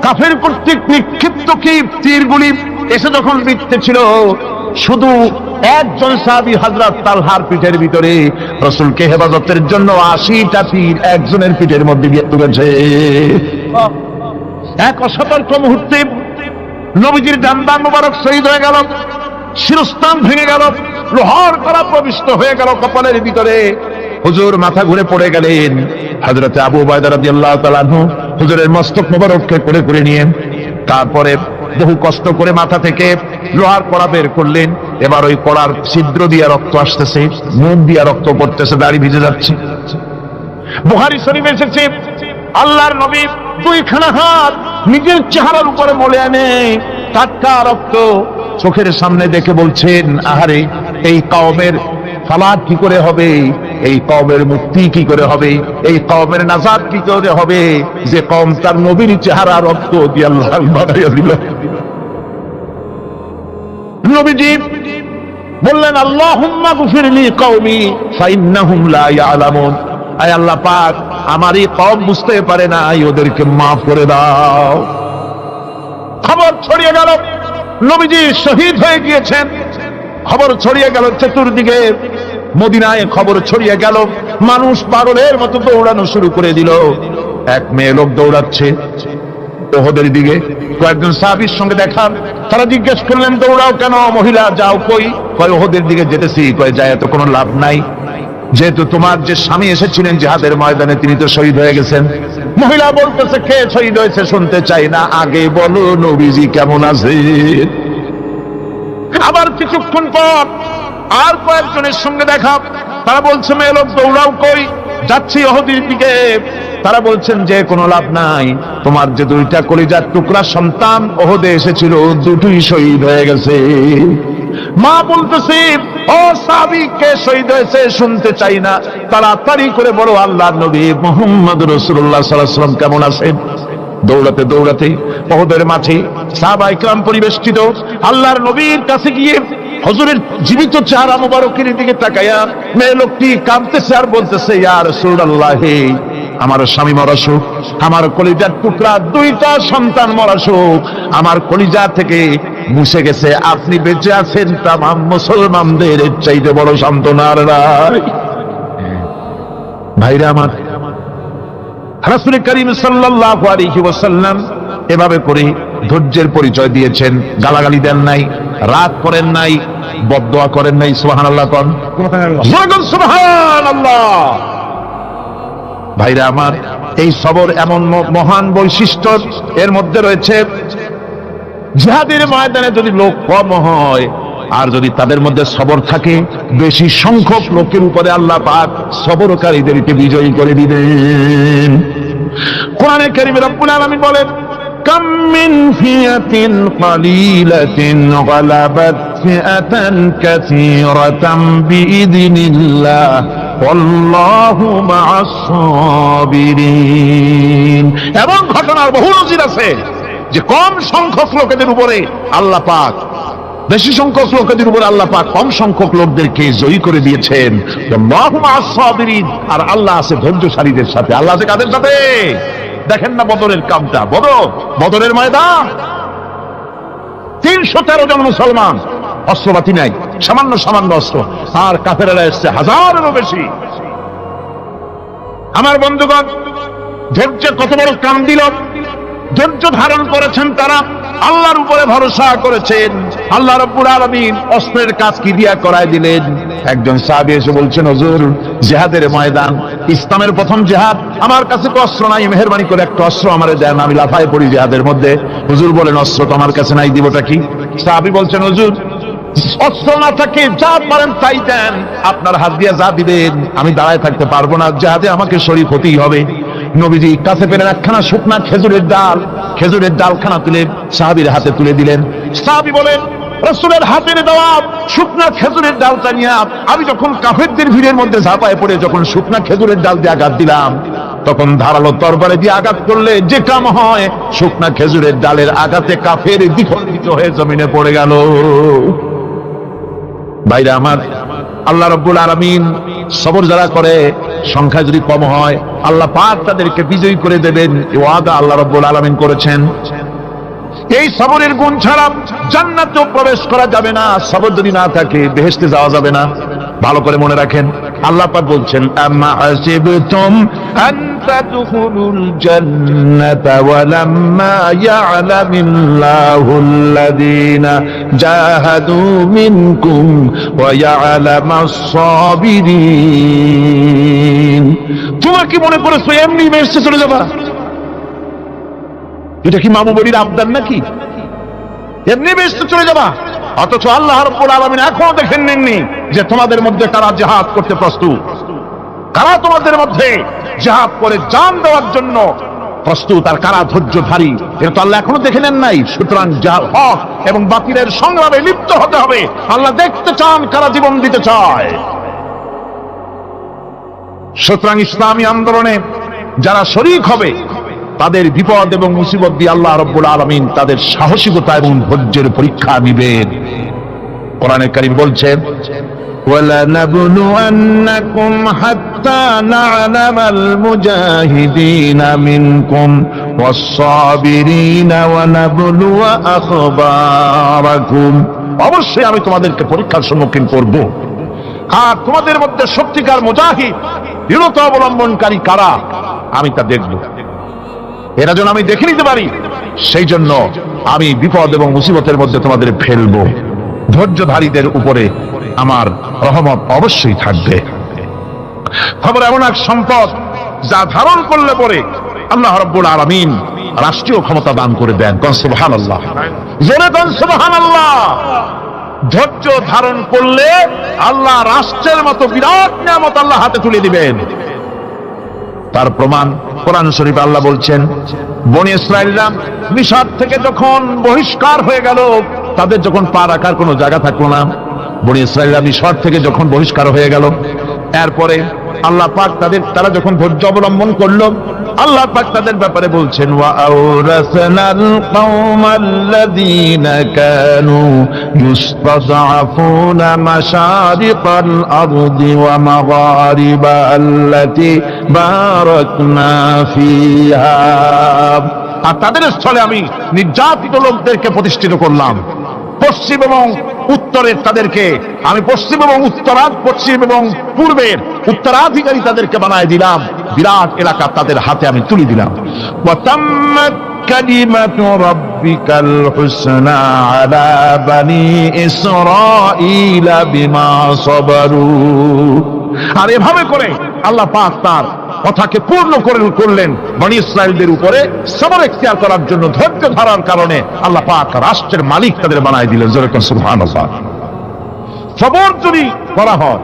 কাফের কর্তৃক নিক্ষিপ্ত কি তীরগুলি এসে যখন বিঁধতেছিল, শুধু একজন সাহাবী হযরত তালহার পিঠের ভিতরে রাসূলকে হেফাজতের জন্য 80টা তীর একজনের পিঠের মধ্যে গিয়ে ঢুকেছে। এক অসতর্ক মুহূর্তে নবীজির জানদান মুবারক শহীদ হয়ে গেল, শিরস্থান ভেঙে গেল, লোহার কড়া প্রবিষ্ট হয়ে গেল কপালের ভিতরে। হুজুর মাথা ঘুরে পড়ে গেলেন। হযরত আবু উবাইদা রাদিয়াল্লাহু তাআলা আনহু হুজুরের মস্তক মোবারককে করে নিয়ে তারপরে বহু কষ্ট করে মাথা থেকে লোহার কড়া বের করলেন। এবার ওই কড়ার ছিদ্র দিয়ে রক্ত আসতেছে, মুখ দিয়ে রক্ত পড়তেছে, দাড়ি ভিজে যাচ্ছে। বুখারী শরীফে এসেছে, আল্লাহর নবী দুইখানা হাত নিজের চেহারার উপরে মলে আনে টাটকা রক্ত চোখের সামনে দেখে বলছেন, আহারে এই কওমের ফালাত কি করে হবে, এই কওমের মুক্তি কি করে হবে, এই কওমের নাজাত কি করে হবে, যে কওম তার নবীর চেহারা রক্ত দিয়ে আল্লাহ বানাইয়া দিল। নবীজি বললেন, আল্লাহুম্মা গফিরলি কওমি ফাইন্নাহুম লা ইয়ালামুন, আয় আল্লাহ পাক আমার এই কওম বুঝতে পারে না, ওদেরকে মাফ করে দাও। খবর ছড়িয়ে গেল নবীজি শহীদ হয়ে গিয়েছেন। খবর ছড়িয়ে গেল চতুর্দিকে, মদিনায় খবর ছড়িয়ে গেল। মানুষ পাগলের মতো দৌড়ানো শুরু করে দিল। এক মেয়ে লোক দৌড়াচ্ছে ওহদের দিকে, কয়েকজন সাহাবীর সঙ্গে দেখা। তারা জিজ্ঞেস করলেন, দৌড়াও কেন মহিলা, যাও কই? কয় ওহদের দিকে যেতেছি। কয় যায় তো কোনো লাভ নাই, যেহেতু তোমার যে স্বামী এসেছিলেন জিহাদের ময়দানে তিনি তো শহীদ হয়ে গেছেন। মহিলা বলতেছে, কে শহীদ হয়েছে শুনতে চাই না, আগে বলো নবীজি কেমন আছে। আবার কিছুক্ষণ পর আর কয়েকজনের সঙ্গে দেখা। তারা বলছে, মেয়ে লোক দৌড়াও কই? যাচ্ছি ওহদের দিকে। তারা বলছেন যে কোনো লাভ নাই, তোমার যে দুইটা কলিজার টুকরা সন্তান ওহদে এসেছিল দুটোই শহীদ হয়ে গেছে। মা বলতেছে, ও সাহাবী কে শহীদ হয়েছে শুনতে চাই না, তাড়াতাড়ি করে বলো আল্লাহর নবী মুহাম্মদ রাসূলুল্লাহ সাল্লাল্লাহু আলাইহি ওয়াসাল্লাম কেমন আছেন। দৌড়াতে দৌড়াতে ওহদের মাঠে সাহাবায়ে কেরাম পরিবেষ্টিত। আল্লাহর নবীর কাছে গিয়ে হুজুরের জীবিত চেহারা মুবারকের দিকে তাকায়া মেয়ে লোকটি কাঁদতেছে আর বলতেছে, ইয়া রাসূলুল্লাহ, আমার স্বামী মরা শোক, আমার কলিজার টুকরা দুইটা সন্তান মরা শোক আমার কলিজা থেকে মুছে গেছে, আপনি বেঁচে আছেন তামাম মুসলমানদের চাইতে বড় সান্ত্বনার নাই। ভাইরা আমার, রাসূল করিম সাল্লাল্লাহু আলাইহি ওয়াসাল্লাম এভাবে করে ধৈর্যের পরিচয় দিয়েছেন। গালাগালি দেন নাই, রাগ করেন নাই, বদদোয়া করেন নাই। সুবহানাল্লাহ কোন সুবহানাল্লাহ। ভাইরা আমার, এই সবর এমন মহান বৈশিষ্ট্য এর মধ্যে রয়েছে। জিহাদের ময়দানে যদি লোক কম হয় আর যদি তাদের মধ্যে সবর থাকে, বেশি সংখ্যক লোকের উপরে আল্লাহ পাক সবরকারীদেরকে বিজয়ী করে দিবেন। কোরআনে কারীমে রব্বুল আলামিন বলেন, কাম মিন ফিয়াতিন কালিলাতিন গালাবাত ফিআতান কাসীরাতাম বিইذনিল্লাহ ওয়াল্লাহু মা'আস সাবিরিন। এবং ঘটনার বহু নজির আছে যে কম সংখ্যক লোকেদের উপরে আল্লাহ পাক, বেশি সংখ্যক লোকেদের উপরে আল্লাহ পাক কম সংখ্যক লোকদেরকে জয়ী করে দিয়েছেন। আল্লাহু মা'আস সাবিরিন, আর আল্লাহ আছে ধৈর্যশালীদের সাথে। আল্লাহ আছে কাদের সাথে? দেখেন না বদরের কামটা, বদরের ময়দান 313 জন মুসলমান, অস্ত্রপাতি নাই, সামান্য সামান্য অস্ত্র, আর কাফেরেরা এসছে হাজারেরও বেশি। আমার বন্ধুগণ, ধৈর্য কত বড় কাম দিল, ধৈর্য ধারণ করেছেন তারা, আল্লাহর উপরে ভরসা করেছেন। আল্লাহ রাব্বুল আলামিন অস্ত্রের কাজ কি দিয়া করায় দিলেন। একজন সাহাবী এসে বলছেন, হুজুর জিহাদের ময়দান, ইসলামের প্রথম জিহাদ, আমার কাছে তো অস্ত্র নাই, মেহেরবানি করে একটা অস্ত্র আমারে দেন, আমি লাফায় পড়ি জিহাদের মধ্যে। হুজুর বলেন, অস্ত্র তো আমার কাছে নাই, দিবটা কি? সাহাবী বলছেন, হুজুর অস্ত্র না থাকে যা পারেন তাই দেন, আপনার হাত দিয়ে যা দিবেন আমি দাঁড়ায় থাকতে পারবো না, জিহাদে আমাকে শরীক হতেই হবে। নবীজি কাছে পেলেন একখানা শুকনা খেজুরের ডালখানা তুলে সাহাবীর হাতে তুলে দিলেন। সাহাবী বলেন, রাসূলের হাতের দেওয়া শুকনা খেজুরের ডালটা নিয়ে আমি যখন কাফেরদের ভিড়ের মধ্যে ঝাঁপায় পড়ে যখন শুকনা খেজুরের ডাল দিয়ে আঘাত দিলাম, তখন ধারালো তরবারি দিয়ে আঘাত করলে যে কাম হয়, শুকনা খেজুরের ডালের আঘাতে কাফের দ্বিখণ্ডিত হয়ে জমিনে পড়ে গেল। ভাইরা আমার, আল্লাহ রাব্বুল আলামিন সবর যারা করে, সংখ্যা যদি কম হয় আল্লাহ পাক তাদেরকে বিজয়ী করে দেবেন, এই ওয়াদা আল্লাহ রাব্বুল আলামিন করেছেন। এই সবরের গুণ ছাড়া জান্নাতেও প্রবেশ করা যাবে না। সবর যদি না থাকে বেহেশতে যাওয়া যাবে না। ভালো করে মনে রাখেন, আল্লাহ পাক বলছেন, আম্মা হাসিবতুম আন তাদখুলুল জান্নাতা ওয়া লাম্মা ইয়া'লামিল্লাহুল্লাযীনা জাহাদু মিনকুম ওয়া ইয়া'লামাস সাবিরিন। তোমরা কি মনে করেছো এমনি বেহেশতে চলে যাবা? এটা কি মামু বাড়ির আবদার নাকি? এমনি বেহেশতে চলে যাবা? অথচ আল্লাহ রাব্বুল আলামিন এখনো দেখেন নেননি যে তোমাদের মধ্যে কারা জিহাদ করতে প্রস্তুত, কারা তোমাদের মধ্যে জিহাদ করে জান দেওয়ার জন্য প্রস্তুত, আর কারা ধৈর্যধারী, এটা তো আল্লাহ এখনো দেখে নেন নাই। সুতরাং হক এবং বাতিলের সংগ্রামে লিপ্ত হতে হবে। আল্লাহ দেখতে চান কারা জীবন দিতে চায়। সুতরাং ইসলামী আন্দোলনে যারা শরীক হবে তাদের বিপদ এবং মুসিবত দিয়ে আল্লাহ রাব্বুল আলামিন তাদের সাহসিকতা এবং ধৈর্যের পরীক্ষা নেবেন। কোরআনে কারীম বলছেন, وَلَنَبْلُوَنَّكُمْ حَتَّى نَعْلَمَ الْمُجَاهِدِينَ مِنكُمْ وَالصَّابِرِينَ وَنَبْلُوَ أَخْبَارَكُمْ। অবশ্যই আমি তোমাদেরকে পরীক্ষার সম্মুখীন করব, আর তোমাদের মধ্যে সত্যিকার মুজাহিদ দৃঢ়তা অবলম্বনকারী কারা আমি তা দেখব। এরা যেন আমি দেখে নিতে পারি, সেই জন্য আমি বিপদ এবং মুসিবতের মধ্যে তোমাদের ফেলবো। ধৈর্যধারীদের উপরে আমার রহমত অবশ্যই থাকবে। খবর এমন এক সম্পদ যা ধারণ করলে পরে আল্লাহ রাব্বুল আলামিন রাষ্ট্রীয় ক্ষমতা দান করে দেন। কোন সুবহানাল্লাহ, জোরে কোন সুবহানাল্লাহ। ধৈর্য ধারণ করলে আল্লাহ রাষ্ট্রের মতো বিরাট নিয়ামত আল্লাহ হাতে তুলে দিবেন। তার প্রমাণ কোরআন শরীফে আল্লাহ বলছেন, বনি ইসরাঈলরা মিশর থেকে যখন বহিষ্কার হয়ে গেল, তাদের যখন পা রাখার কোনো জায়গা থাকলো না, বনি ইসরাঈলরা মিশর থেকে যখন বহিষ্কার হয়ে গেল, এরপরে আল্লাহ পাক তারা যখন ধৈর্য অবলম্বন করলো, আল্লাহ পাক তাদের ব্যাপারে বলছেন, ওয়া আওরাসনাল কওমাল্লাযীনা কানু ইউস্তাযআফুনা মাশারিকাল আরদি ওয়া মাগারিবা আল্লাতী বারাকনা ফিহা। আর তাদের স্থলে আমি নির্যাতিত লোকদেরকে প্রতিষ্ঠিত করলাম। পশ্চিম এবং উত্তরের তাদেরকে আমি পশ্চিম এবং পূর্বের উত্তরাধিকারী তাদেরকে বানায় দিলাম। বিরাট এলাকা তাদের হাতে আমি তুলে দিলাম। ওয়া তাম্মাত কালিমাতু রাব্বিকাল হুসনা আলা বানি ইসরাঈলা বিমা সাবারু। আর এভাবে করে আল্লাহ পাক তার কথাকে পূর্ণ করলেন বনি ইসরাঈলদের উপরে। সবর ইখতিয়ার করার জন্য, ধৈর্য ধরার কারণে আল্লাহ পাক রাষ্ট্রের মালিক তাদের বানায় দিলেন। জোরে কোন সুবহানাল্লাহ। সবর যদি করা হয়,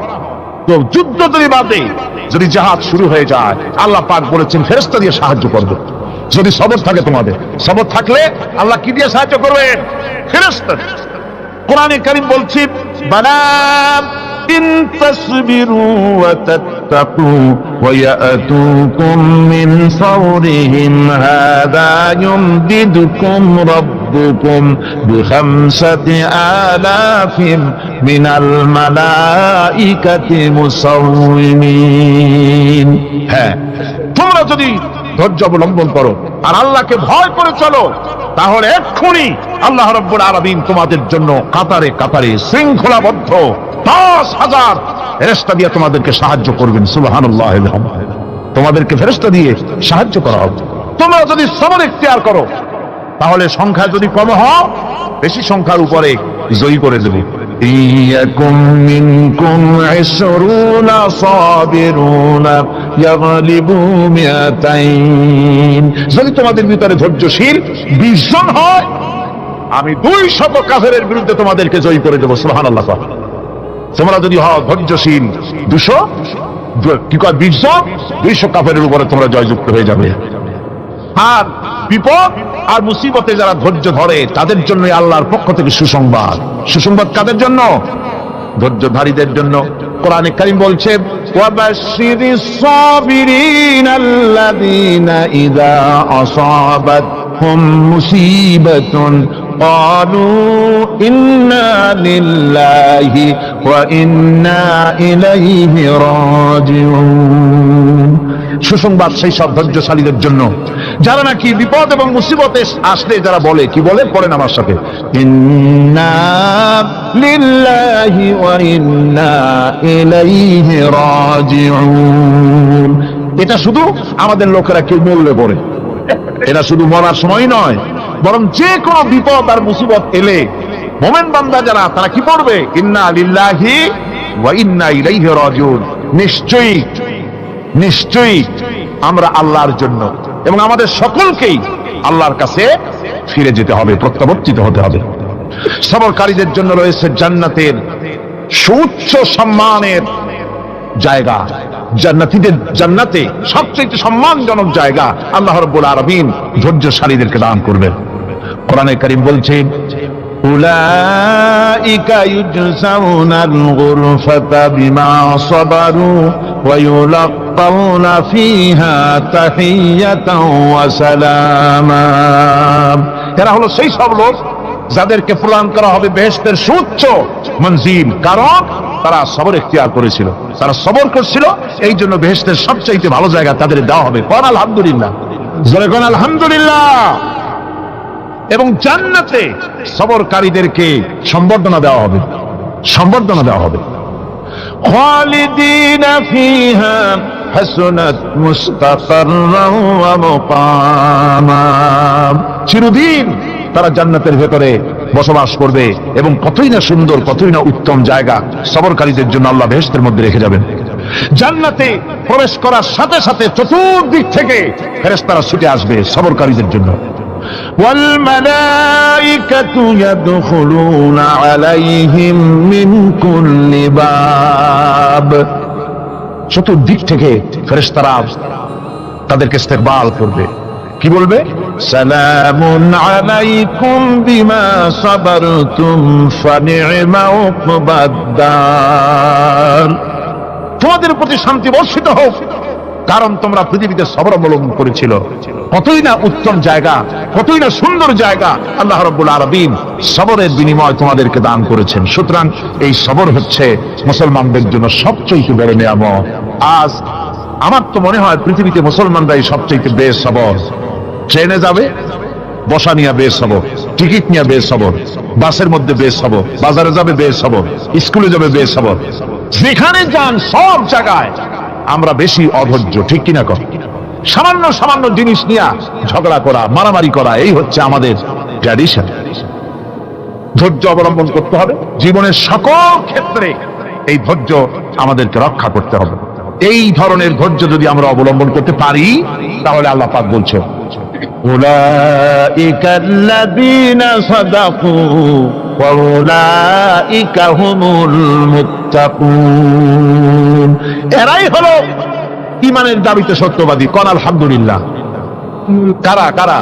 তো যুদ্ধ যদি বাদে যদি জিহাদ শুরু হয়ে যায়, আল্লাহ পাক বলেছেন ফেরেশতা দিয়ে সাহায্য করবে। যদি সবর থাকে, তোমাদের সবর থাকলে আল্লাহ কি দিয়ে সাহায্য করবেন? ফেরেশতা। কোরআনে কারীম বলছে, বালা ইন তাসবিরু ওয়া তাত্তাকু ওয়া ইয়াতুকুম মিন ফাওরিহিম হাদা ইউমদিদুকুম রাব্বুকুম বিখামসাতি আলাফিন মিনাল মালাইকাতি মুসাউমিন। হ্যাঁ, তোমরা যদি ধৈর্য অবলম্বন করো আর আল্লাহকে ভয় করে চলো, তাহলে এক্ষুনি আল্লাহ রাব্বুল আলামিন তোমাদের জন্য কাতারে কাতারে শৃঙ্খলাবদ্ধ 10,000 ফেরেশতা দিয়ে তোমাদেরকে সাহায্য করবেন। সুবহানাল্লাহ। তোমাদেরকে ফেরেশতা দিয়ে সাহায্য করা হবে। তোমরা যদি সবর ইখতিয়ার করো, তাহলে সংখ্যা যদি কম হয়, বেশি সংখ্যার উপরে জয়ী করে দেবে। ইয়াকুম মিনকুম 20 সাবিরুনা ইয়াগলিবু মিয়াতাইন। যদি তোমাদের ভিতরে ধৈর্যশীল 20 জন হয়, আমি 200 কাফেরের বিরুদ্ধে তোমাদেরকে জয়ী করে দেব। সুবহানাল্লাহ। তোমরা যদি হও ধৈর্যশীল 200 কি কয় 20 জন, 200 কাফেরের উপরে তোমরা জয়যুক্ত হয়ে যাবে। আর বিপদ আর মুসিবতে যারা ধৈর্য ধরে, তাদের জন্য আল্লাহর পক্ষ থেকে সুসংবাদ। সুসংবাদ কাদের জন্য? ধৈর্যধারীদের জন্য। কোরআনে কারীম বলছে, ওয়াবাশশিরিস সাবিরিনাল্লাযীনা ইযা আসাবাতহুম মুসিবাতুন ক্বালু ইন্না লিল্লাহি ওয়া ইন্না ইলাইহি রাজিউন। সুসংবাদ সেই সব ধৈর্যশালীদের জন্য যারা নাকি বিপদ এবং মুসিবতে আসলে যারা বলে, কি বলে, পড়েন আমার সাথে, ইন্না লিল্লাহি ওয়া ইন্না ইলাইহি রাজিউন। এটা শুধু আমাদের লোকেরা কেউ মরলে পড়ে, এটা শুধু মরার সময় নয়, বরং যে কোনো বিপদ আর মুসিবত এলে মোমেন বান্দা যারা, তারা কি পড়বে, ইন্না লিল্লাহি ওয়া ইন্না ইলাইহি রাজিউন। নিশ্চয়ই নিশ্চয়ই আমরা আল্লাহর জন্য এবং আমাদের সকলকেই আল্লাহর কাছে ফিরে যেতে হবে, প্রত্যাবর্তিত হতে হবে। সবরকারীদের জন্য রয়েছে জান্নাতের সুউচ্চ সম্মানের জায়গা। জান্নাতীদের জান্নাতে সবচেয়ে সম্মানজনক জায়গা আল্লাহ রাব্বুল আলামিন ধৈর্যশালীদেরকে দান করবেন। কোরআনে কারীম বলছে, উলাইকা ইউজসাউনাল গুরফাতা বিমা সাবারু ওয়া ইউলাক্কাউনা ফিহা তাহিয়াতাও ওয়া সালামা। এরা হলো সেই সব লোক যাদেরকে প্রদান করা হবে বেহেশতের সুউচ্চ মঞ্জিল, কারণ তারা সবর ইখতিয়ার করেছিল, তারা সবর করছিল, এই জন্য বেহেশতের সবচাইতে ভালো জায়গা তাদের দেওয়া হবে। কোন আলহামদুলিল্লাহ, জোরে কোন আলহামদুলিল্লাহ। এবং জান্নাতে সবরকারীদেরকে সম্বর্ধনা দেওয়া হবে, সম্বর্ধনা দেওয়া হবে। খালিদিনা ফিহা হাসনাত মুস্তাকাররান ওয়া মুকামা। চিরদিন তারা জান্নাতের ভেতরে বসবাস করবে এবং কতই না সুন্দর, কতই না উত্তম জায়গা সবরকারীদের জন্য আল্লাহ বেহেশতের মধ্যে রেখে যাবেন। জান্নাতে প্রবেশ করার সাথে সাথে চতুর্দিক থেকে ফেরেশতারা ছুটে আসবে সবরকারীদের জন্য। ওয়াল মালাইকাতু ইয়াদখুলুনা আলাইহিম মিন কুল্লি বাব। চতুর্দিক থেকে ফেরেশতারা তাদেরকে ইস্তেকবাল করবে, কি বলবে, সালামুন আলাইকুম বিমা সাবারতুম ফানি'মা উকবাদ-দার। তোমাদের প্রতি শান্তি বর্ষিত হোক, কারণ তোমরা পৃথিবীতে সবর অবলম্বন করেছিল। কতই না উত্তম জায়গা, কতই না সুন্দর জায়গা আল্লাহ রাব্বুল আলামিন সবরের বিনিময় তোমাদেরকে দান করেছেন। সুতরাং এই সবর হচ্ছে মুসলমানদের জন্য সবচেয়ে বড় নিয়ামত। আজ আমার তো মনে হয় পৃথিবীতে মুসলমানরাই সবচেয়ে বেসবর। ট্রেনে যাবে, বসা নিয়ে বেসবর, টিকিট নিয়ে বেসবর, বাসের মধ্যে বেসবর, বাজারে যাবে বেসবর, স্কুলে যাবে বেসবর, যেখানে যান সব জায়গায় আমরা বেশি অধৈর্য, ঠিক কিনা কর? সামান্য সামান্য জিনিস নিয়ে ঝগড়া করা, মারামারি করা, এই হচ্ছে আমাদের ট্র্যাডিশন। ধৈর্য অবলম্বন করতে হবে জীবনের সকল ক্ষেত্রে, এই ধৈর্য আমাদেরকে রক্ষা করতে হবে। এই ধরনের ধৈর্য যদি আমরা অবলম্বন করতে পারি, তাহলে আল্লাহ পাক বলছে, উলাইকাল্লাযীনা সাদাকু ওয়া উলাইকা হুমুল মুত্তাকুন। এরাই হলো ঈমানের দাবিতে সত্যবাদী। কোন আলহামদুলিল্লাহ। কারা কারা?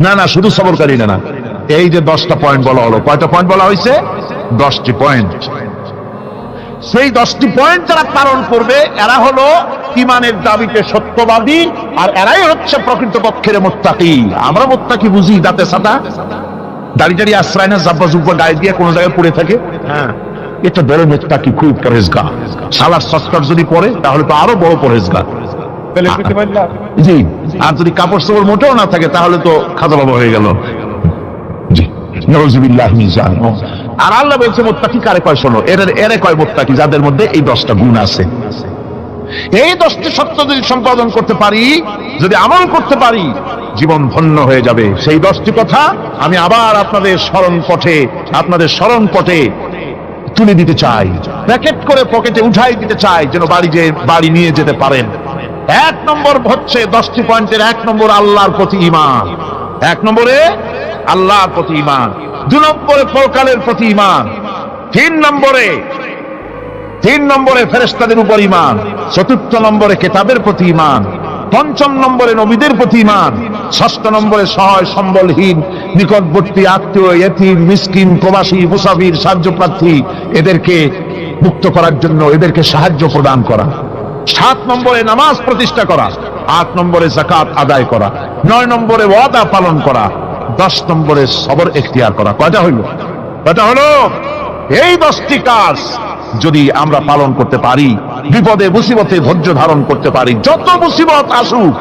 না না, শুধু সবরকারী না, এই যে 10টা পয়েন্ট বলা হলো, কয়টা পয়েন্ট বলা হয়েছে? 10টি পয়েন্ট। সেই 10টি পয়েন্ট যারা পালন করবে এরা হলো ঈমানের দাবিতে সত্যবাদী, আর এরাই হচ্ছে প্রকৃতপক্ষের মুত্তাকি। আমরা মুত্তাকি বুঝি দাঁতে সাদা, দাড়ি দাড়ি আশ্রয় না, জাব্বা জুব্বা গায়ে দিয়ে কোনো জায়গায় পড়ে থাকে, হ্যাঁ, এটা বড় মুত্তাকি, খুব পরেজগার। সালার সস্কার যদি পড়ে তাহলে তো আরো বড় পরেজগার। জি, আর যদি কাপড় চোপড় মোটেও না থাকে তাহলে তো খাজা বাবা হয়ে গেল। জি, নাউযুবিল্লাহ মিন যালিক। আর আল্লাহ বলছে মুত্তাকি কারে কয়, শোনো, এরে কয় মুত্তাকি যাদের মধ্যে এই 10টা গুণ আছে। এই 10টি সত্য যদি সম্পাদন করতে পারি, যদি আমল করতে পারি, জীবন ধন্য হয়ে যাবে। সেই 10টি কথা আমি আবার আপনাদের স্মরণ পটে তুলে দিতে চাই, প্যাকেট করে পকেটে উঠাই দিতে চাই, যেন বাড়ি নিয়ে যেতে পারেন। 1 নম্বর হচ্ছে 10টি পয়েন্টের 1 নম্বর আল্লাহর প্রতি ঈমান। 1 নম্বরে আল্লাহর প্রতি ঈমান, 2 নম্বরে পরকালের প্রতি ঈমান, 3 নম্বরে ফেরেশতাদের উপর ঈমান, 4র্থ নম্বরে কিতাবের প্রতি ঈমান, 5ম নম্বরে নবীদের প্রতি ঈমান, 6ষ্ঠ নম্বরে সহায় সম্বলহীন নিকটবর্তী আত্মীয়, ইয়েতিম, মিসকিন, প্রবাসী, মুসাফির, সাহায্যপ্রার্থী, এদেরকে মুক্ত করার জন্য এদেরকে সাহায্য প্রদান করা, 7 নম্বরে নামাজ প্রতিষ্ঠা করা, 8 নম্বরে যাকাত আদায় করা, 9 নম্বরে ওয়াদা পালন করা, 10 নম্বরে সবর এখতিয়ার করা। কয়টা হলো? এই 10টি কাজ যদি আমরা পালন করতে পারি, বিপদে মুসিবতে ধৈর্য ধারণ করতে পারি, যত মুসিবত আসুক,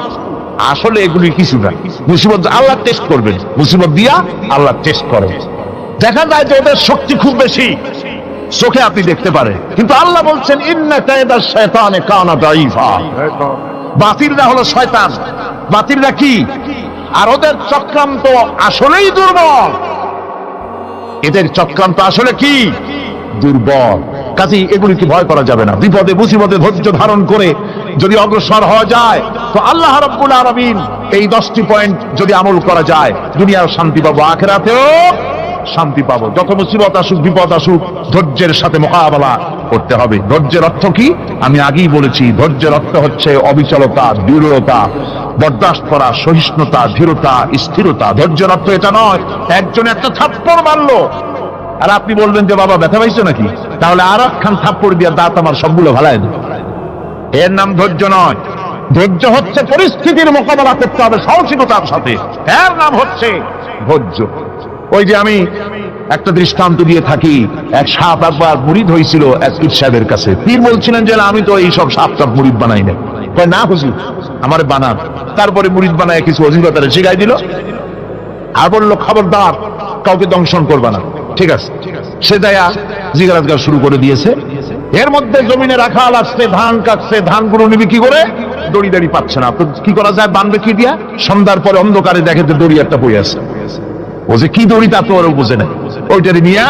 আসলে এগুলি কিছু না। মুসিবত আল্লাহ টেস্ট করবেন, মুসিবত দিয়া আল্লাহ টেস্ট করেন। দেখা যায় যে ওদের শক্তি খুব বেশি, চোখে আপনি দেখতে পারেন, কিন্তু আল্লাহ বলছেন ইন্না কায়দাশ শায়তানে কানা দাঈফা। বাতিলরা হলো শয়তান, বাতিলরা কি? আর ওদের চক্রান্ত আসলেই দুর্বল, এদের চক্রান্ত আসলে কি? দুর্বল। কাজেই এগুলিকে ভয় করা যাবে না। বিপদে মুসিবতে ধৈর্য ধারণ করে যদি অগ্রসর হওয়া যায়, তো আল্লাহ রাব্বুল আলামিন এই 10টি পয়েন্ট যদি আমল করা যায়, দুনিয়ার শান্তি পাবো, আখিরাতেও শান্তি পাবো। যত মুসিবত আসুক, বিপদ আসুক, ধৈর্যের সাথে মোকাবেলা করতে হবে। ধৈর্যের অর্থ কি? আমি আগেই বলেছি, ধৈর্যের অর্থ হচ্ছে অবিচলতা, দৃঢ়তা, বরদাস্ত করা, সহিষ্ণুতা, ধীরতা, স্থিরতা। ধৈর্যের অর্থ এটা নয় একজন একটা থাপ্পড় মারলো আর আপনি বলবেন যে বাবা ব্যথা পাইছো নাকি, তাহলে আর একখান থাপ্পড় দিয়ে দাঁত আমার সবগুলো ভালাই দেবে। এর নাম ধৈর্য নয়। ধৈর্য হচ্ছে পরিস্থিতির মোকাবেলা করতে হবে সাহসিকতার সাথে, এর নাম হচ্ছে ধৈর্য। ওই যে আমি একটা দৃষ্টান্ত দিয়ে থাকি, এক সাপ একবার মুরিদ হয়েছিল এক পীর সাহেবের কাছে। পীর বলছিলেন যে আমি তো এইসব সাপ টাপ মুরিদ বানাই না। কয় না হুজুর, আমার বানান। তারপরে মুরিদ বানায় কিছু অজিফাতারে শিখাই দিল আর বললো খবরদার কাউকে দংশন করবে না। ঠিক আছে, সে দেয়া জিজ্ঞাসা শুরু করে দিয়েছে। এর মধ্যে জমিনে রাখাল আসছে, ধান কাটছে, ধানগুলো নিবি কি করে? দড়ি দাড়ি পাচ্ছে না, তো কি করা যায়, বানবে কি দিয়া? সন্ধ্যার পরে অন্ধকারে দেখে যে দড়ি একটা বই আছে, ও যে কি দড়ি তা তো ওর বুঝে নেই। ওইটারে নিয়ে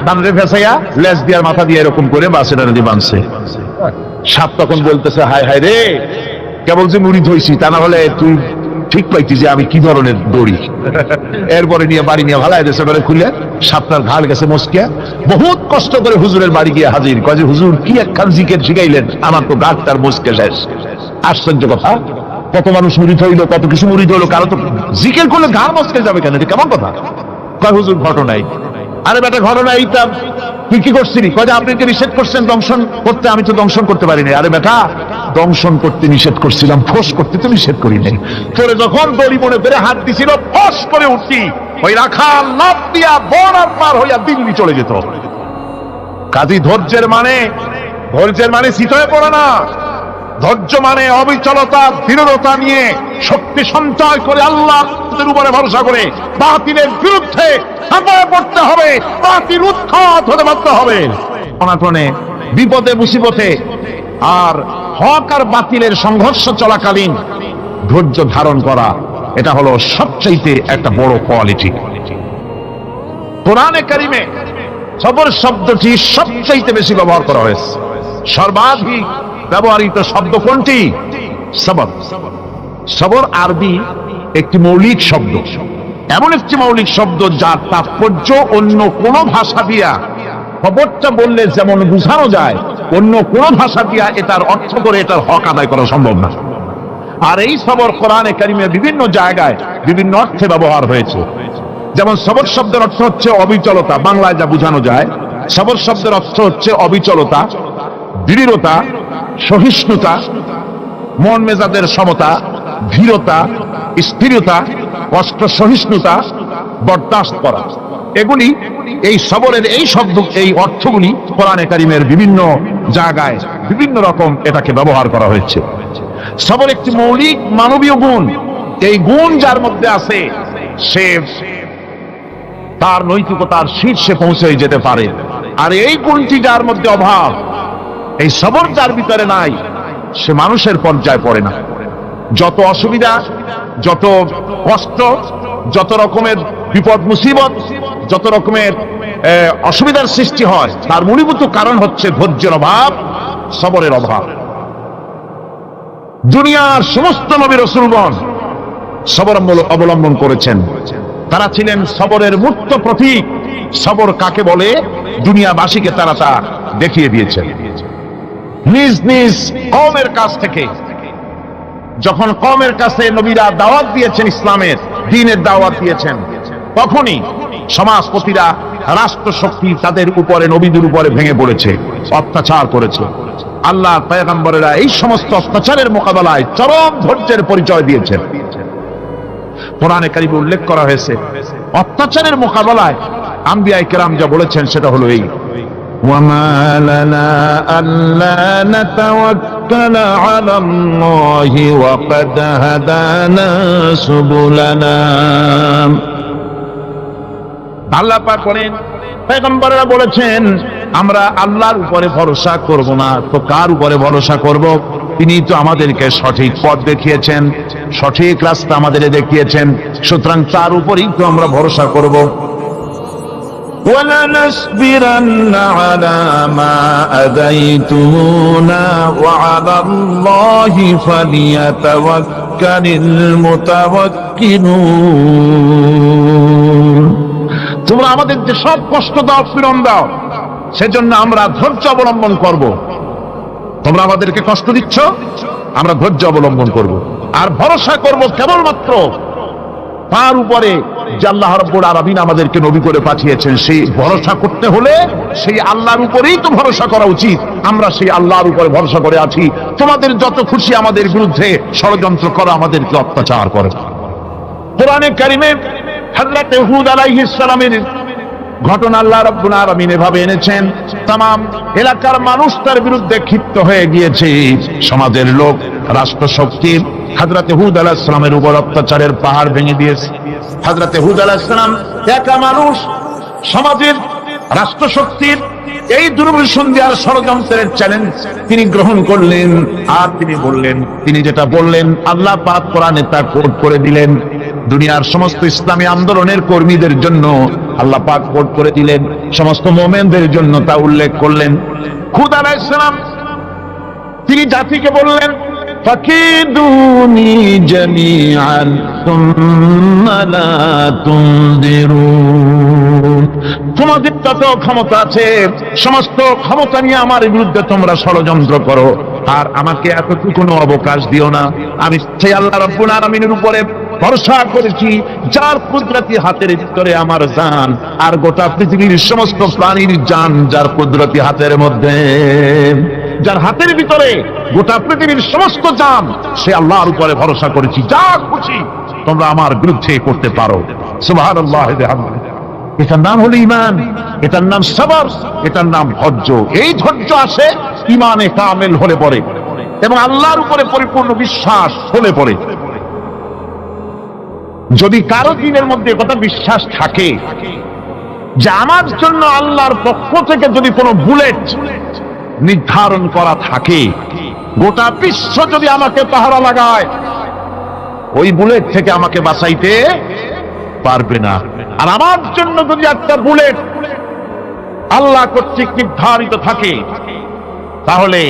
ধানরে ফেসাইয়া লেজ দিয়ার মাথা দিয়ে এরকম করে বাসেটা দিয়ে বানছে। সাপ তখন বলতেছে হায় হায় রে, কেবল যে মুড়ি ধইছি, তা না হলে তুই ঠিক পাইতি যে আমি কি ধরনের দড়ি। এরপরে নিয়ে বাড়ি নিয়ে ভালাই দেশে করে খুলে সাপটার ঘাড় গেছে মস্কিয়া। বহুত কষ্ট করে হুজুরের বাড়ি গিয়ে হাজির, কয় যে হুজুর কি একখান জিকির শিখাইলেন, আমার তো গাঢ়টার মস্কে শেষ। আশ্চর্য কথা, কত মানুষ মুরিদ হইলো, কত কিছু মুরিদ হইলো, কারো তো জিকির করলে ঘাড় মস্কে যাবে কেন? এটা কেমন কথা? কয় হুজুর ঘটনাই। আরে বেটা ঘটনা এইটা, তুই কি করছিলি? কয় যে আপনি যে নিষেধ করছেন দংশন করতে, আমি তো দংশন করতে পারিনি। আরে বেটা দংশন করতে নিষেধ করছিলাম, ফোঁস করতে তো নিষেধ করি নাই। তোরে যখন দড়ি মনে করে হাত দিছিল, ফোঁস করে উঠতি, ওই রাখাল লাফ দিয়া বর্ডার পার হইয়া দিল্লি চলে যেত। কাজী ধৈর্যের মানে শীত হয়ে পড়ে না। ধৈর্য মানে অবিচলতা, দৃঢ়তা নিয়ে শক্তি সঞ্চয় করে আল্লাহর উপরে ভরসা করে বাতিলের বিরুদ্ধে ঝাঁপিয়ে পড়তে হবে, বাতিল উৎখাত হতে বাধ্য হবে। অনাটনে, বিপদে মুসিবতে আর হক আর বাতিলের সংঘর্ষ চলাকালীন ধৈর্য ধারণ করা, এটা হলো সবচাইতে একটা বড় কোয়ালিটি। কোরআনে কারিমে সবর শব্দটি সবচাইতে বেশি ব্যবহার করা হয়েছে। সর্বাধিক ব্যবহৃত শব্দ কোনটি? সবর। সবর আরবি একটি মৌলিক শব্দ, এমন একটি মৌলিক শব্দ যার তাৎপর্য অন্য কোন ভাষা দিয়া খবরটা বললে যেমন বোঝানো যায়, অন্য কোন ভাষা দিয়া এটার অর্থ করে এটার হক আদায় করা সম্ভব না। আর এই সবর কোরআনে কারিমে বিভিন্ন জায়গায় বিভিন্ন অর্থে ব্যবহার হয়েছে। যেমন সবর শব্দের অর্থ হচ্ছে অবিচলতা, বাংলায় যা বোঝানো যায়। সবর শব্দের অর্থ হচ্ছে অবিচলতা, দৃঢ়তা, সহিষ্ণুতা, মন মেজাজের সমতা, ধীরতা, স্থিরতা, কষ্ট সহিষ্ণুতা, বরদাস্ত করা। এগুলি এই সবরের এই শব্দ, এই অর্থগুলি কোরআনে কারিমের বিভিন্ন জায়গায় বিভিন্ন রকম এটাকে ব্যবহার করা হয়েছে। সবর একটি মৌলিক মানবীয় গুণ। এই গুণ যার মধ্যে আছে, সে তার নৈতিকতার শীর্ষে পৌঁছে যেতে পারে। আর এই গুণটি যার মধ্যে অভাব, এই সবর যার ভিতরে নাই, সে মানুষের পর্যায়ে পড়ে না। যত অসুবিধা, যত কষ্ট, যত রকমের বিপদ মুসিবত, যত রকমের অসুবিধার সৃষ্টি হয়, তার মূলীভূত কারণ হচ্ছে ধৈর্যের অভাব, সবরের অভাব। দুনিয়ার সমস্ত নবী রাসূলগণ সবর অবলম্বন করেছেন। তারা ছিলেন সবরের মূর্ত প্রতীক। সবর কাকে বলে দুনিয়াবাসীকে তারা তা দেখিয়ে দিয়েছেন। নিজ নিজ কওমের কাছ থেকে যখন কওমের কাছে নবীরা দাওয়াত দিয়েছেন, ইসলামের দ্বীনের দাওয়াত দিয়েছেন, তখনই সমাজপতিরা, রাষ্ট্রশক্তি তাদের উপরে, নবীদের উপরে ভেঙে পড়েছে, অত্যাচার করেছে। আল্লাহর পয়গম্বরেরা এই সমস্ত অত্যাচারের মোকাবেলায় চরম ধৈর্যের পরিচয় দিয়েছেন। কোরআনে কারিমে উল্লেখ করা হয়েছে অত্যাচারের মোকাবেলায় আম্বিয়া কেরাম যা বলেছেন সেটা হলো এই, وما لنا ألا نتوكل على الله وقد هدانا سبلنا আল্লাহ পাক বলেন পয়গম্বররা বলেছেন আমরা আল্লাহর উপরে ভরসা করব না তো কার উপরে ভরসা করব? তিনি তো আমাদেরকে সঠিক পথ দেখিয়েছেন, সঠিক রাস্তা আমাদের দেখিয়েছেন, সুতরাং তার উপরেই তো আমরা ভরসা করব। وَلَنَصْبِرَنَّ عَلَى مَا آذَيْتُمُونَا وَعَلَى اللَّهِ فَلْيَتَوَكَّلِ الْمُتَوَكِّلُونَ। তোমরা আমাদের যে সব কষ্ট দাও, পীড়ন দাও, সেজন্য আমরা ধৈর্য অবলম্বন করব। তোমরা আমাদেরকে কষ্ট দিচ্ছ, আমরা ধৈর্য অবলম্বন করব আর ভরসা করব কেবলমাত্র তার উপরে যে আল্লাহ রাব্বুল আলামিন আমাদেরকে নবী করে পাঠিয়েছেন। সেই ভরসা করতে হলে সেই আল্লাহর উপরেই তো ভরসা করা উচিত। আমরা সেই আল্লাহর উপরে ভরসা করে আছি। তোমাদের যত খুশি আমাদের বিরুদ্ধে ষড়যন্ত্র করো, আমাদেরকে অত্যাচার করো। কোরআনে কারিমে হযরত হুদ আলাইহিস সালামের ঘটনা আল্লাহ রাব্বুল আলামিন এভাবে এনেছেন, तमाम এলাকার মানুষ তার বিরুদ্ধে ক্ষিপ্ত হয়ে গিয়েছে। সমাজের লোক, রাষ্ট্রশক্তি হযরত হুদ আলাইহিস সালামের উপর অত্যাচারের পাহাড় ভেঙে দিয়েছে। হযরত হুদ আলাইহিস সালাম একা মানুষ, সমাজের রাষ্ট্রশক্তির এই দুর্বিসন্ধি আর ষড়যন্ত্রের চ্যালেঞ্জ তিনি গ্রহণ করলেন। আর তিনি বললেন, তিনি যেটা বললেন আল্লাহ পাক কোরআনে তা কোট করে দিলেন। দুনিয়ার সমস্ত ইসলামী আন্দোলনের কর্মীদের জন্য আল্লাহ পাক কোট করে দিলেন, সমস্ত মুমিনদের জন্য তা উল্লেখ করলেন। হুদ আলাইহিস সালাম তিনি জাতিকে বললেন, ফাকিদুনি জামিআন সুম্মা লা তুনদিরুন। তোমাদের যত ক্ষমতা আছে সমস্ত ক্ষমতা নিয়ে আমার বিরুদ্ধে তোমরা ষড়যন্ত্র করো, আর আমাকে এতটুকু অবকাশ দিও না। আমি সেই আল্লাহ রাব্বুল আলামিনের উপরে ভরসা করেছি, যার কুদরতি হাতের ভিতরে আমার জান, আর গোটা পৃথিবীর সমস্ত প্রাণীর জান যার কুদরতি হাতের মধ্যে, যার হাতের ভিতরে গোটা পৃথিবীর সমস্ত জান, সে আল্লাহর উপরে ভরসা করেছি। যা খুশি তোমরা আমার বিরুদ্ধে করতে পারো। সুবহানাল্লাহ ওয়া বিহামদিহি। এটার নাম হলো ঈমান, এটার নাম সবর, এটার নাম ধৈর্য। এই ধৈর্য আসে ঈমানে কামেল হলে পরে এবং আল্লাহর উপরে পরিপূর্ণ বিশ্বাস হলে পরে। যদি কারো দিনের মধ্যে কথা বিশ্বাস থাকে যে আমার জন্য আল্লাহর পক্ষ থেকে যদি কোনো বুলেট নির্ধারণ করা থাকে, গোটা বিশ্ব যদি আমাকে পাহারা লাগায়, ওই বুলেট থেকে আমাকে বাঁচাইতে পারবে না। আর আমার জন্য যদি একটা বুলেট আল্লাহ কর্তৃক নির্ধারিত থাকে, তাহলে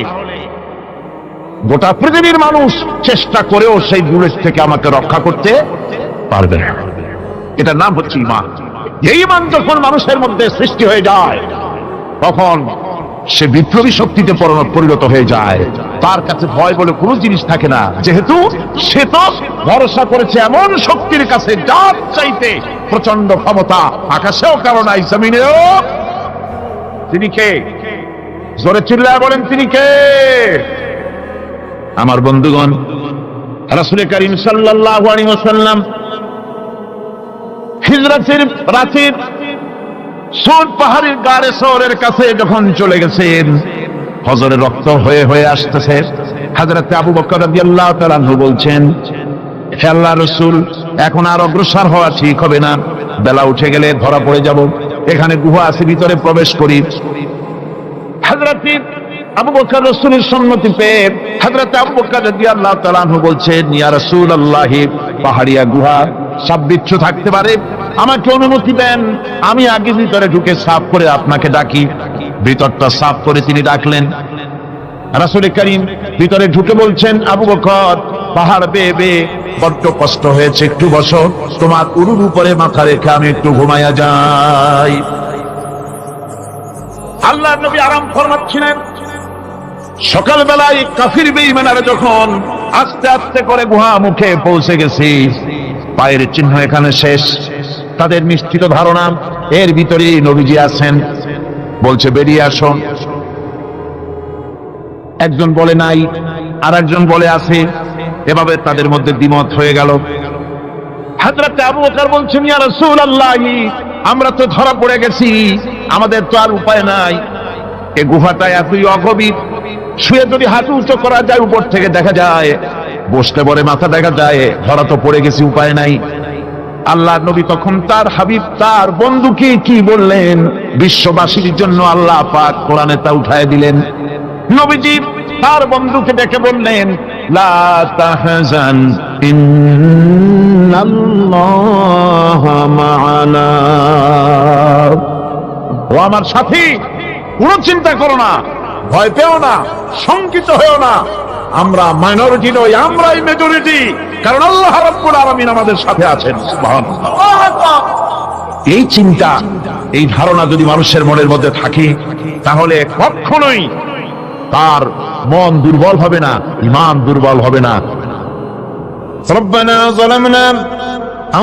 গোটা পৃথিবীর মানুষ চেষ্টা করেও সেই বুলেট থেকে আমাকে রক্ষা করতে পারবে না। এটার নাম হচ্ছে ঈমান। এই ঈমান যখন মানুষের মধ্যে সৃষ্টি হয়ে যায়, তখন সে বিপ্লবী শক্তিতে পরিণত হয়ে যায়। তার কাছে ভয় বলে কোনো জিনিস থাকে না, যেহেতু সে তো ভরসা করেছে এমন শক্তির কাছে যার চাইতে প্রচন্ড ক্ষমতা আকাশেও কারো নাই, জমিনেও। তিনি কে? জোরে চিল্লায় বলেন, তিনি কে? আমার বন্ধুগণ, রাসূল করিম সাল্লাল্লাহু আলাইহি ওয়াসাল্লাম হিজরতের রাতের সুর পাহাড়ের গাড়ে শহরের কাছে যখন চলে গেছেন, হজরের রক্ত হয়ে হয়ে আসতেছে। হযরত আবু বকর রাদিয়াল্লাহু তাআলা আনহু বলছেন, হে আল্লাহর রাসূল, এখন আর অগ্রসর হওয়া ঠিক হবে না, বেলা উঠে গেলে ধরা পড়ে যাব। এখানে গুহা আছে, ভিতরে প্রবেশ করি। হযরত আবু বকর রাসূলের সম্মতি পেয়ে হযরত আবু বকর রাদিয়াল্লাহু তাআলা আনহু বলছেন, ইয়া রাসূলুল্লাহ, পাহাড়িয়া গুহা, সাপ বিচ্ছু থাকতে পারে, আমাকে অনুমতি দেন, আমি আগে ভিতরে ঢুকে সাফ করে আপনাকে ডাকি। ভিতরটা সাফ করে তিনি ডাকলেন। রাসূল করিম ভিতরে ঢুকে বলছেন, আবু বকর, পাহাড় বেয়ে বেয়ে বড্ড কষ্ট হয়েছে, একটু বসো, তোমার উরুর উপরে মাথা রেখে আমি একটু ঘুমাইয়া যাই। আল্লাহর নবী আরাম ফরমাচ্ছিলেন। সকালবেলায় কাফির বেঈমানরা যখন আস্তে আস্তে করে গুহা মুখে পৌঁছে গেছে, পায়ের চিহ্ন এখানে শেষ, তাদের নিশ্চিত ধারণা এর ভিতরেই নবীজি আছেন। বলছে, বেরিয়ে আসুন। একজন বলে নাই, আর একজন বলে আছে, এভাবে তাদের মধ্যে দ্বিমত হয়ে গেল। হযরত আবু বকর বলছেন, ইয়া রাসূলুল্লাহ, আমরা তো ধরা পড়ে গেছি, আমাদের তো আর উপায় নাই, এই গুহাটা এতই অগভীর, শুয়ে যদি হাঁটু উঁচু করা যায় উপর থেকে দেখা যায়, বসতে পরে মাথা দেখা যায়, ধরা তো পড়ে গেছি, উপায় নাই। আল্লাহ নবী তখন তার হাবিব তার বন্ধুকে কি বললেন, বিশ্ববাসীর জন্য আল্লাহ পাক কোরআনে তা উঠায় দিলেন। নবীজি তার বন্ধুকে ডেকে বললেন, লা তাহজান ইন্নাল্লাহা মা'ানা। ও আমার সাথী, কোনো চিন্তা করো না, ভয় পেও না, শঙ্কিত হয়েও না। আমরা মাইনরিটি নই, আমরাই মেজরিটি, কারণ আল্লাহ রাব্বুল আলামিন আমাদের সাথে আছেন। সুবহানাল্লাহ। এই চিন্তা, এই ধারণা যদি মানুষের মনের মধ্যে থাকে, তাহলে কখনোই তার মন দুর্বল হবে না, ঈমান দুর্বল হবে না। ربنا ظلمنا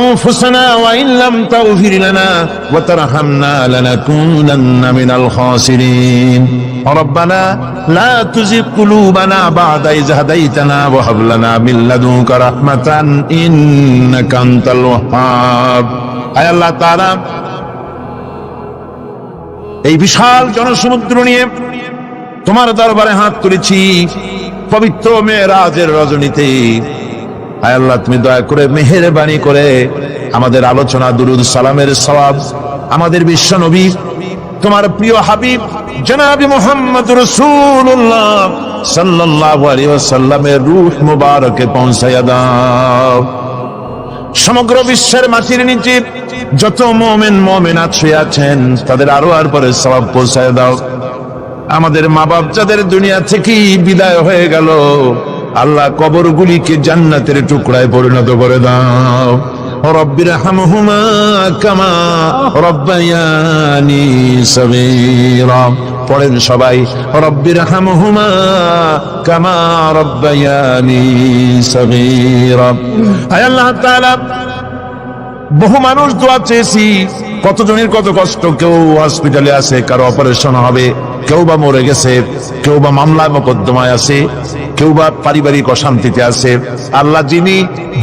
أنفسنا وإن لم تغفر لنا وترحمنا لنكونن من الخاسرين ربنا لا تزغ قلوبنا بعد إذ هديتنا وهب لنا من لدنك رحمة إنك أنت الوهاب। আয় আল্লাহ তাআলা, এই বিশাল জনসমুদ্র নিয়ে তোমার দরবারে হাত তুলেছি পবিত্র মেরাজের রজনীতে। আয় আল্লাহ, তুমি দয়া করে মেহেরবানি করে আমাদের আলোচনা, দুরুদ সালামের সওয়াব আমাদের বিশ্ব নবী তোমার প্রিয় হাবিব জনাবে মুহাম্মদ রাসূলুল্লাহ সাল্লাল্লাহু আলাইহি ওয়াসাল্লামের রূহ মুবারকে পৌঁছায়া দাও। সমগ্র বিশ্বের মাটির নিচে যত মুমিন মুমিনাত শুয়ে আছেন, তাদের আরো আর পরে সওয়াব পৌঁছায়া দাও। আমাদের মা বাপ যাদের দুনিয়া থেকে বিদায় হয়ে গেল, আল্লাহ কবরগুলিকে জান্নাতের টুকরায় পরিণত করে দাও। রব্বির হামহুমা কামা রব্বায়ানি সগীরা। পড়েন সবাই, রব্বির হামহুমা কামা রব্বায়ানি সগীরা। আয় আল্লাহ তাআলা, বহু মানুষ দোয়া চেয়েছি, কতজনের কত কষ্ট, কেউ হসপিটালে আছে, কারো অপারেশন হবে, কেউ বা মরে গেছে, কেউ বা মামলা মোকদ্দমায় আছে, কেউ বা পারিবারিক অশান্তিতে আছে। আল্লাহ, যিনি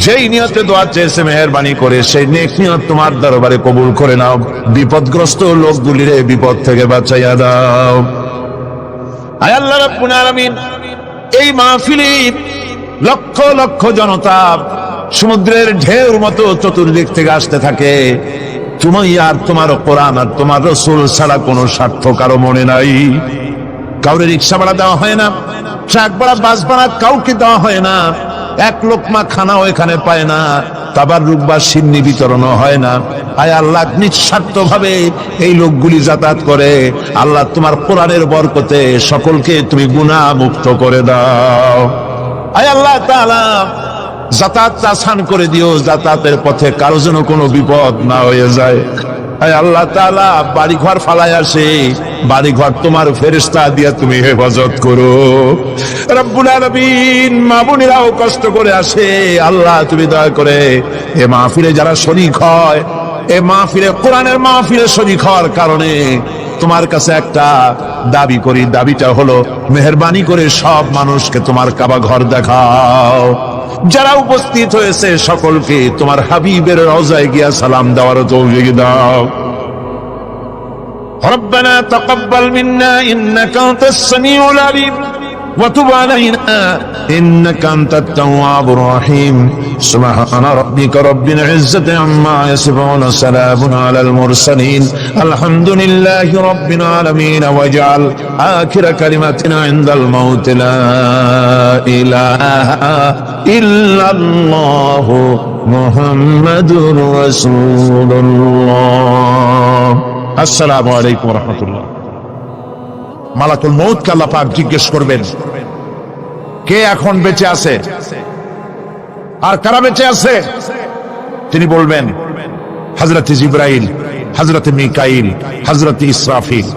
যেই নিয়তে দোয়া চেয়েছে মেহেরবানি করে সেই নেক নিয়ত তোমার দরবারে কবুল করে নাও। বিপদগ্রস্ত লোকগুলির বিপদ থেকে বাঁচাইয়া দাও। আয় আল্লাহ রাব্বুল আলামিন, এই মাহফিলে লক্ষ লক্ষ জনতা সমুদ্রের ঢেউর মতো চতুর্দিক থেকে আসতে থাকে। তুমি আর তোমার কোরআন আর তোমার রাসূল ছাড়া কোনো স্বার্থ কারো মনে নাই। কাউরে রিক্সা ভাড়া দেওয়া হয় না, ট্রাক ভাড়া, বাস ভাড়া কাউকে দেওয়া হয় না, এক লোকমা খানাও এখানে পায় না, তাবাররুক বা সিন্নি বিতরণও হয় না। আয় আল্লাহ, নিঃস্বার্থ ভাবে এই লোকগুলি যাতায়াত করে। আল্লাহ, তোমার কোরআনের বরকতে সকলকে তুমি গুনাহ মুক্ত করে দাও। আয় আল্লাহ তাআলা, যাতায়াত আসান করে দিও, যাতায়াতের পথে কারো যেন কোনো বিপদ না হয়ে যায়। আয় আল্লাহ তাআলা, বাড়ি ঘর ফালায় আসে, বাড়ি ঘর তোমার ফেরেশতা দিয়ে তুমি হেফাজত করো। রব্বুল আলামিন, মা বোনেরাও কষ্ট করে আসে, আল্লাহ তুমি দয়া করে এ মাহফিলে যারা শরীক হয়, এ মাহফিলে কোরআনের মাহফিলে শরীক হওয়ার কারণে তোমার কাছে একটা দাবি করি। দাবিটা হলো, মেহেরবানি করে সব মানুষকে তোমার কাবা ঘর দেখাও। যারা উপস্থিত হয়েছে সকলকে তোমার হাবিবের রওজায় গিয়া সালাম দেওয়ার তৌফিক দাও। রব্বানা তাকাব্বাল মিন্না ইন্নাকা আনতাস সামিউল আলিম ওয়া তুব আলাইনা ইন্নাকা আনতাত তাওয়াবুর রহিম। সুবহানা রাব্বিকা রাব্বিল ইজ্জাতি আম্মা ইয়াসিফুন, সালামুন আলাল মুরসালিন, আলহামদুলিল্লাহি রাব্বিল আলামিন। ওয়াজআল আখিরা কালিমাতিনা ইনদাল মাউত লা ইলাহা ইল্লাল্লাহু মুহাম্মাদুর রাসূলুল্লাহ। আসসালামু আলাইকুম ওয়া রাহমাতুল্লাহ। মালাকুল মউতকে আল্লাহ পাক জিজ্ঞেস করবেন, কে এখন বেঁচে আছে আর কারা বেঁচে আছে? তিনি বলবেন, হযরতে জিবরাইল, হযরতে মিকাইল, হযরতে ইসরাফিল।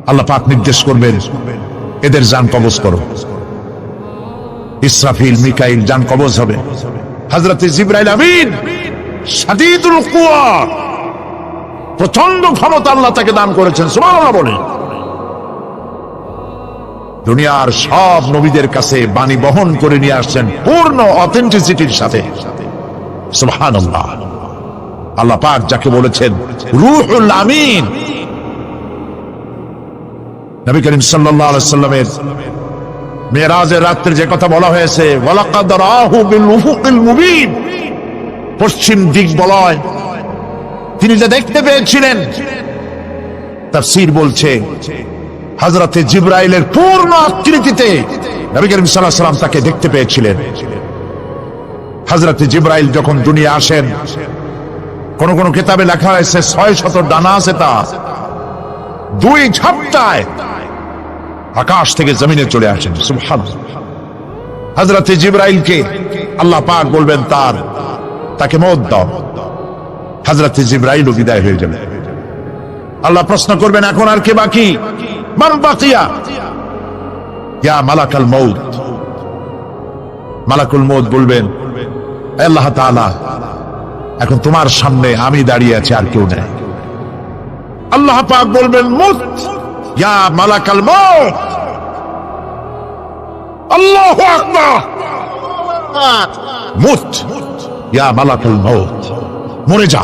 আল্লাহ পাক নির্দেশ করবেন, এদের জান কবজ করো। ইসরাফিল, মিকাইল জান কবজ হবে। হযরতে জিবরাইল আমিন শাদীদুল কুওয়া, প্রচন্ড ক্ষমতা আল্লাহ তাকে দান করেছেন। সুবহানাল্লাহ বলে। দুনিয়ার সব নবীদের কাছে বাণী বহন করে নিয়ে আসছেন পূর্ণ অথেন্টিসিটির সাথে। সুবহানাল্লাহ। আল্লাহ পাক যাকে বলেছেন রূহুল আমিন, নবী করিম সাল্লাল্লাহু আলাইহি সাল্লামের মেরাজের রাত্রে যে কথা বলা হয়েছে, ওয়ালাকাদ রাহু বিল উফুকিল মুবিন, পশ্চিম দিক বলয় তিনি যা দেখতে পেয়েছিলেন, তাফসীর বলছে হযরতে জিবরাইলের পূর্ণ আকৃতিতে নবী করিম সাল্লাল্লাহু আলাইহি সাল্লাম তাকে দেখতে পেয়েছিলেন। হযরতে জিবরাইল যখন দুনিয়া আসেন, কোন কোন কিতাবে লেখা হয়েছে 600 ডানা আছে তার, দুই ঝাপটায় আকাশ থেকে জমিনে চলে আসেন। সুবহানাল্লাহ। হযরতে জিবরাইলকে আল্লাহ পাক বলবেন তাকে মওত দাও, হযরতে জিবরাইলও বিদায় হয়ে যাবেন। আল্লাহ প্রশ্ন করবেন, এখন আর কে বাকি? মান বাকিয়া ইয়া মালাকাল মউত। মালাকুল মউত বলবেন, আল্লাহ তাআলা এখন তোমার সামনে আমি দাঁড়িয়ে আছি, আর কেউ নেই। আল্লাহ পাক বলবেন, মুত ইয়া মালাকাল মউত। আল্লাহু আকবার। মুত ইয়া মালাকাল মউত, মরে যা,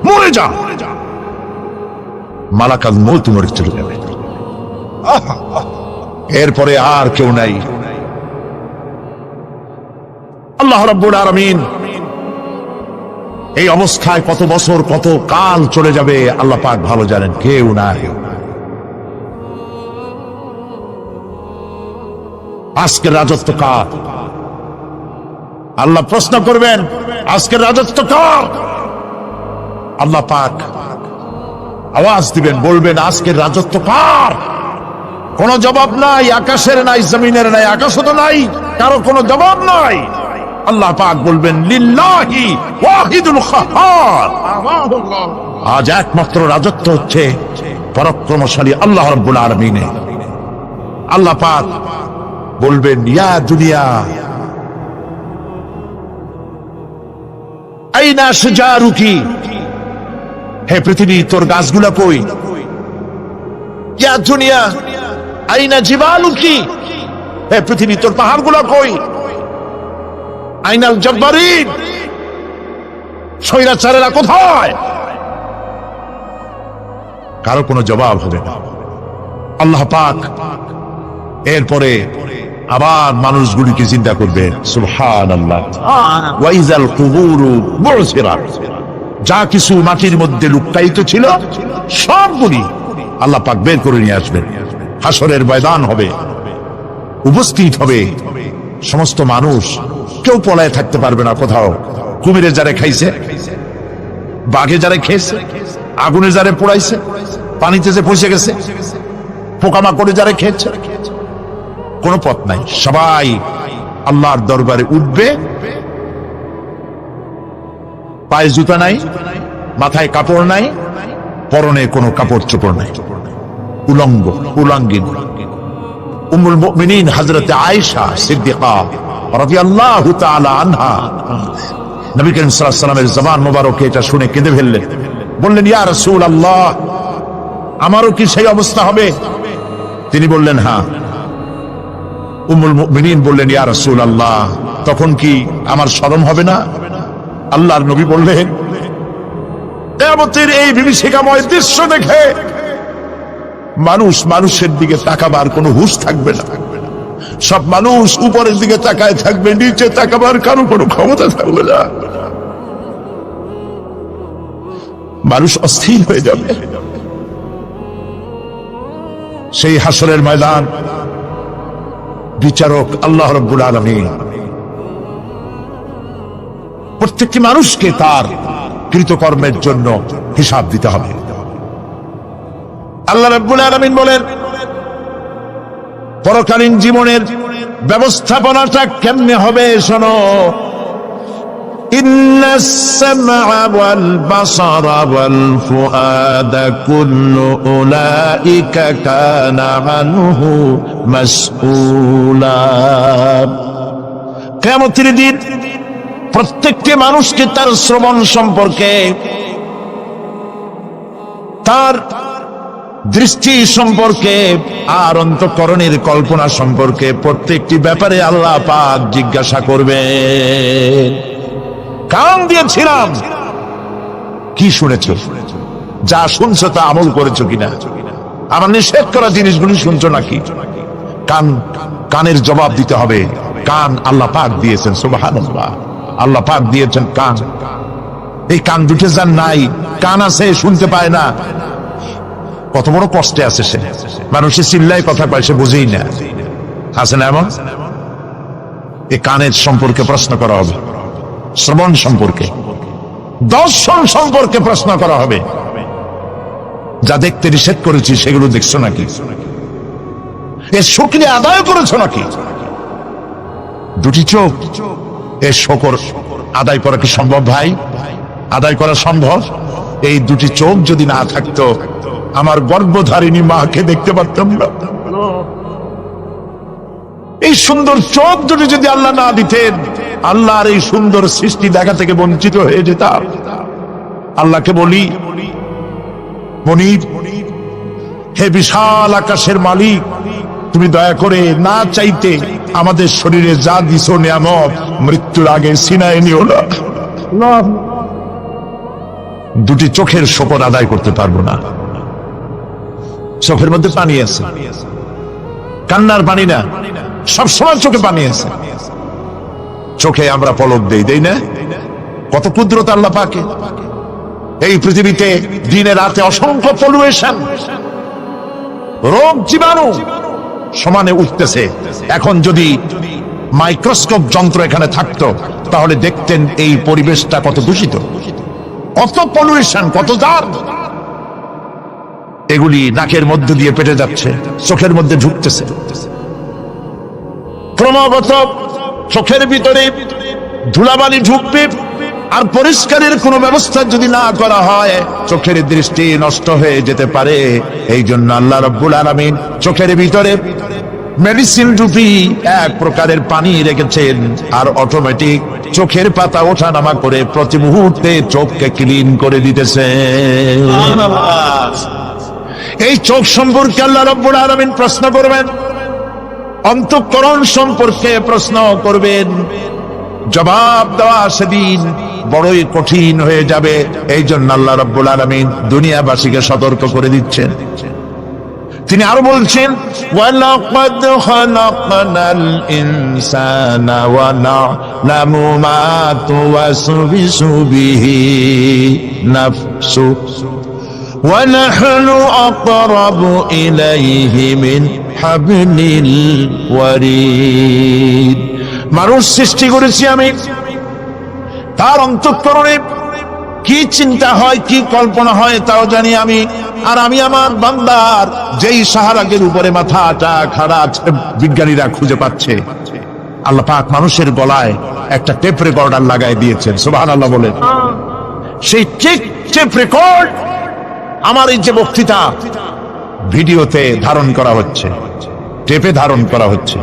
মরে যা। মালাকাল মউত মরে চলে যাবে। এরপরে আর কেউ নাই। আল্লাহ রাব্বুল আলামিন এই অবস্থায় কত বছর কত কাল চলে যাবে আল্লাহ পাক ভালো জানেন, কেউ নাই। আজকের রাজত্ব কার? আল্লাহ প্রশ্ন করবেন, আজকের রাজত্ব কার? আল্লাহ পাক আওয়াজ দিবেন, বলবেন, আজকের রাজত্ব কার? কোন জবাব নাই, আকাশের নাই, জমিনের নাই, আকাশও তো নাই, কারো কোনো জবাব নাই। আল্লাহ পাক বলবেন, লিল্লাহি ওয়াহিদুল কাহ্হার। আজ একমাত্র রাজত্ব হচ্ছে পরাক্রমশালী আল্লাহ রাব্বুল আলামিনের। আল্লাহ পাক বলবেন, ইয়া দুনিয়া আইনা শিজারুকি, হে পৃথিবী তোর গাছগুলা কই? ইয়া দুনিয়া আইনা জিবালুকি, হে পৃথিবী তোর পাহাড়গুলা কই? আইনাল জব্বারিন, স্বৈরাচারেরা কোথায়? কারো কোনো জবাব হবে না। আল্লাহ পাক এরপরে আবার মানুষগুলিকে চিন্তা করবে, সুবহানাল্লাহ। ওয়াইজাল কুবুরু বুসিরাত, যা কিছু মাটির মধ্যে লুকায়িত ছিল সবগুলি আল্লাহ পাক বের করে নিয়ে আসবেন। হাসরের ময়দান হবে, উপস্থিত হবে সমস্ত মানুষ, কেউ পলায় থাকতে পারবে না কোথাও। কুমিরে যারে খাইছে, বাঘে যারে খেয়েছে, আগুনে যারে পোড়াইছে, পানিতে যে পৌঁছে গেছে, পোকামাকড়ে যারে খেয়েছে, কোনো পথ নাই। সবাই আল্লাহর দরবারে উঠবে, পায়ে জুতা নাই, মাথায় কাপড় নাই, পরনে কোনো কাপড় চোপড় নাই, উলঙ্গ উলঙ্গিন। উম্মুল মুমিনিন হযরতে আয়েশা সিদ্দিকা রাদিয়াল্লাহু তাআলা আনহা, নবী করিম সাল্লাল্লাহু আলাইহি ওয়াসাল্লামের জবান মোবারকে এটা শুনে কেঁদে ফেললেন। বললেন, ইয়া রাসূলুল্লাহ, আমারও কি সেই অবস্থা হবে? তিনি বললেন, হ্যাঁ। উম্মুল মুমিনিন বললেন, ইয়া রাসূলুল্লাহ, তখন কি আমার শরম হবে না? আল্লাহর নবী বললেন, কিয়ামতের এই বিভীষিকাময় দৃশ্য দেখে মানুষ মানুষের দিকে তাকাবার কোনো হুঁশ থাকবে না। সব মানুষ উপরের দিকে তাকায় থাকবে, নিচে তাকাবার কারো কোনো ক্ষমতা থাকবে না। মানুষ অস্থির হয়ে যাবে। সেই হাসরের ময়দান বিচারক আল্লাহ রাব্বুল আলামিন প্রত্যেকটি মানুষকে তার কৃতকর্মের জন্য হিসাব দিতে হবে। আল্লাহ রাব্বুল আলামিন বলেন, পরকালীন জীবনের ব্যবস্থাপনাটা কেমনে হবে শোনো। ইন্নাস সামআ ওয়াল বাসারা ওয়াল ফুআদা কুল্লু উলাইকা কানা আনহু মাসউলা। কিয়ামতের দিন প্রত্যেকটি মানুষকে তার শ্রবণ সম্পর্কে, তার দৃষ্টি সম্পর্কে, আর অন্তঃকরণের কল্পনা সম্পর্কে প্রত্যেকটি ব্যাপারে আল্লাহ পাক জিজ্ঞাসা করবেন। কান দিয়েছিলাম, কি শুনেছ? যা শুনছো তা আমল করেছো কিনা? আমার নিষেধ করা জিনিসগুলি শুনছো নাকি? কান, কানের জবাব দিতে হবে। কান আল্লাহ পাক দিয়েছেন, সুবহানাল্লাহ, আল্লাহ পাক দিয়েছেন কান। এই কান দুটো যার নাই, কান আছে শুনতে পায় না, কত বড় কষ্টে আছে সে। মানুষের চিল্লায় কথা পায়, সে বুঝেই না। আছে না এমন? এই কানের সম্পর্কে প্রশ্ন করা হবে, শ্রবণ সম্পর্কে, দর্শন সম্পর্কে প্রশ্ন করা হবে। যা দেখতে নিষেধ করেছি সেগুলো দেখছো নাকি? এর শুকরিয়া আদায় করেছো নাকি? দুটি চোখ, এর শুকর আদায় করা কি সম্ভব ভাই? আদায় করা সম্ভব? এই দুটি চোখ যদি না থাকতো, আমার গর্ভধারিণী মাকে দেখতে পারতাম না। এই সুন্দর চোখ দুটি যদি আল্লাহ না দিতেন, আল্লাহর এই সুন্দর সৃষ্টি দেখা থেকে বঞ্চিত হয়ে যেতাম। আল্লাহকে বলি, মনিব, হে বিশাল আকাশের মালিক, তুমি দয়া করে না চাইতে আমাদের শরীরে যা দিছো নিয়ামত, মৃত্যুর আগে সিনায় নিও না। দুটি চোখের শকর আদায় করতে পারবো না। চোখের মধ্যে পানি আছে, কান্নার পানি না, সবসময় চোখে পানি আছে। চোখে আমরা পলক দেই না? কত কুদরত আল্লাহ পাকে। এই পৃথিবীতে দিনে রাতে অসংখ্য পলিউশন, রোগ জীবাণু সমানে উঠতেছে। এখন যদি মাইক্রোস্কোপ যন্ত্র এখানে থাকতো, তাহলে দেখতেন এই পরিবেশটা কত দূষিত, কত পলিউশন, কত জার। এগুলি নাকের মধ্যে দিয়ে পেটে যাচ্ছে, চোখের মধ্যে ঢুকতেছে। ক্রমাগত চোখের ভিতরে ধুলাবালি ঢুকবে, আর পরিষ্কারের কোনো ব্যবস্থা যদি না করা হয়, চোখের দৃষ্টি নষ্ট হয়ে যেতে পারে। এই জন্য আল্লাহ রাব্বুল আলামিন চোখের ভিতরে মেডিসিন রূপী এক প্রকারের পানি রেখেছেন, আর অটোমেটিক চোখের পাতা ওঠানামা করে প্রতি মুহূর্তে চোখকে ক্লিন করে দিতেছেন। এই চোখ সম্পর্কে আল্লাহ রাব্বুল আলামিন প্রশ্ন করবেন, অন্তঃকরণ সম্পর্কে প্রশ্ন করবেন। জবাব দেওয়া সেদিন বড়ই কঠিন হয়ে যাবে। এই জন্য আল্লাহ রাব্বুল আলামিন দুনিয়াবাসীকে সতর্ক করে দিচ্ছেন। তিনি আরো বলছেন, ওয়ালাকাদ খালাকনাল ইনসানা ওয়া না'লামু মা তুওয়াসবিসু বিহি নাফসু ওয়া নাহনু আকরাবু ইলাইহি মিন হাবলিল ওয়ারিদ। মানুষ সৃষ্টি করেছি আমি, তার অন্তঃকরণে কি চিন্তা হয়, কি কল্পনা হয় তাও জানি আমি। আর আমি আমার বান্দার যেই সাহারাগের উপরে মাথাটা খাড়া বিজ্ঞানীরা খুঁজে পাচ্ছে, আল্লাহ পাক মানুষের গলায় একটা টেপ রেকর্ডার লাগাই দিয়েছেন, সুবহানাল্লাহ বলেন। সেই টেপ রেকর্ড আমার এই যে বক্তৃতা ভিডিওতে ধারণ করা হচ্ছে, টেপে ধারণ করা হচ্ছে।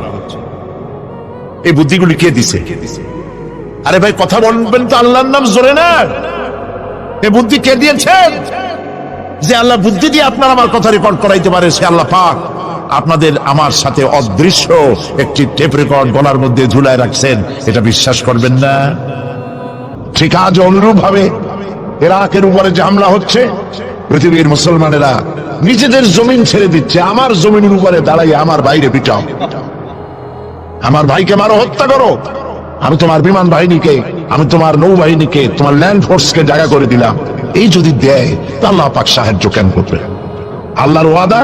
এই বুদ্ধিগুলি কে দিছে? আরে ভাই কথা বলবেন তো আল্লাহর নাম জোরে না। এই বুদ্ধি কে দিয়েছেন? যে আল্লাহ বুদ্ধি দিয়ে আপনার আমার কথা রেকর্ড করাইতে পারে, সে আল্লাহ পাক আপনাদের আমার সাথে অদৃশ্য একটি টেপ রেকর্ড গলার মধ্যে ঝুলায় রাখছেন। এটা বিশ্বাস করবেন না? ঠিক আজ অনুরূপ ভাবে ইরাকের উপরে যে হামলা হচ্ছে, পৃথিবীর মুসলমানেরা নিজেদের জমিন ছেড়ে দিচ্ছে। আমার জমিনের উপরে দাঁড়াই আমার বাইরে পিটাও, আমার ভাইকে মারো, হত্যা করো। আমি তোমার বিমান বাহিনীকে, আমি তোমার নৌবাহিনীকে, তোমার ল্যান্ড ফোর্সকে জায়গা করে দিলাম। এই যদি দেয় তা আল্লাহ পাক সাহায্য কেন করবে? আল্লাহর ওয়াদা,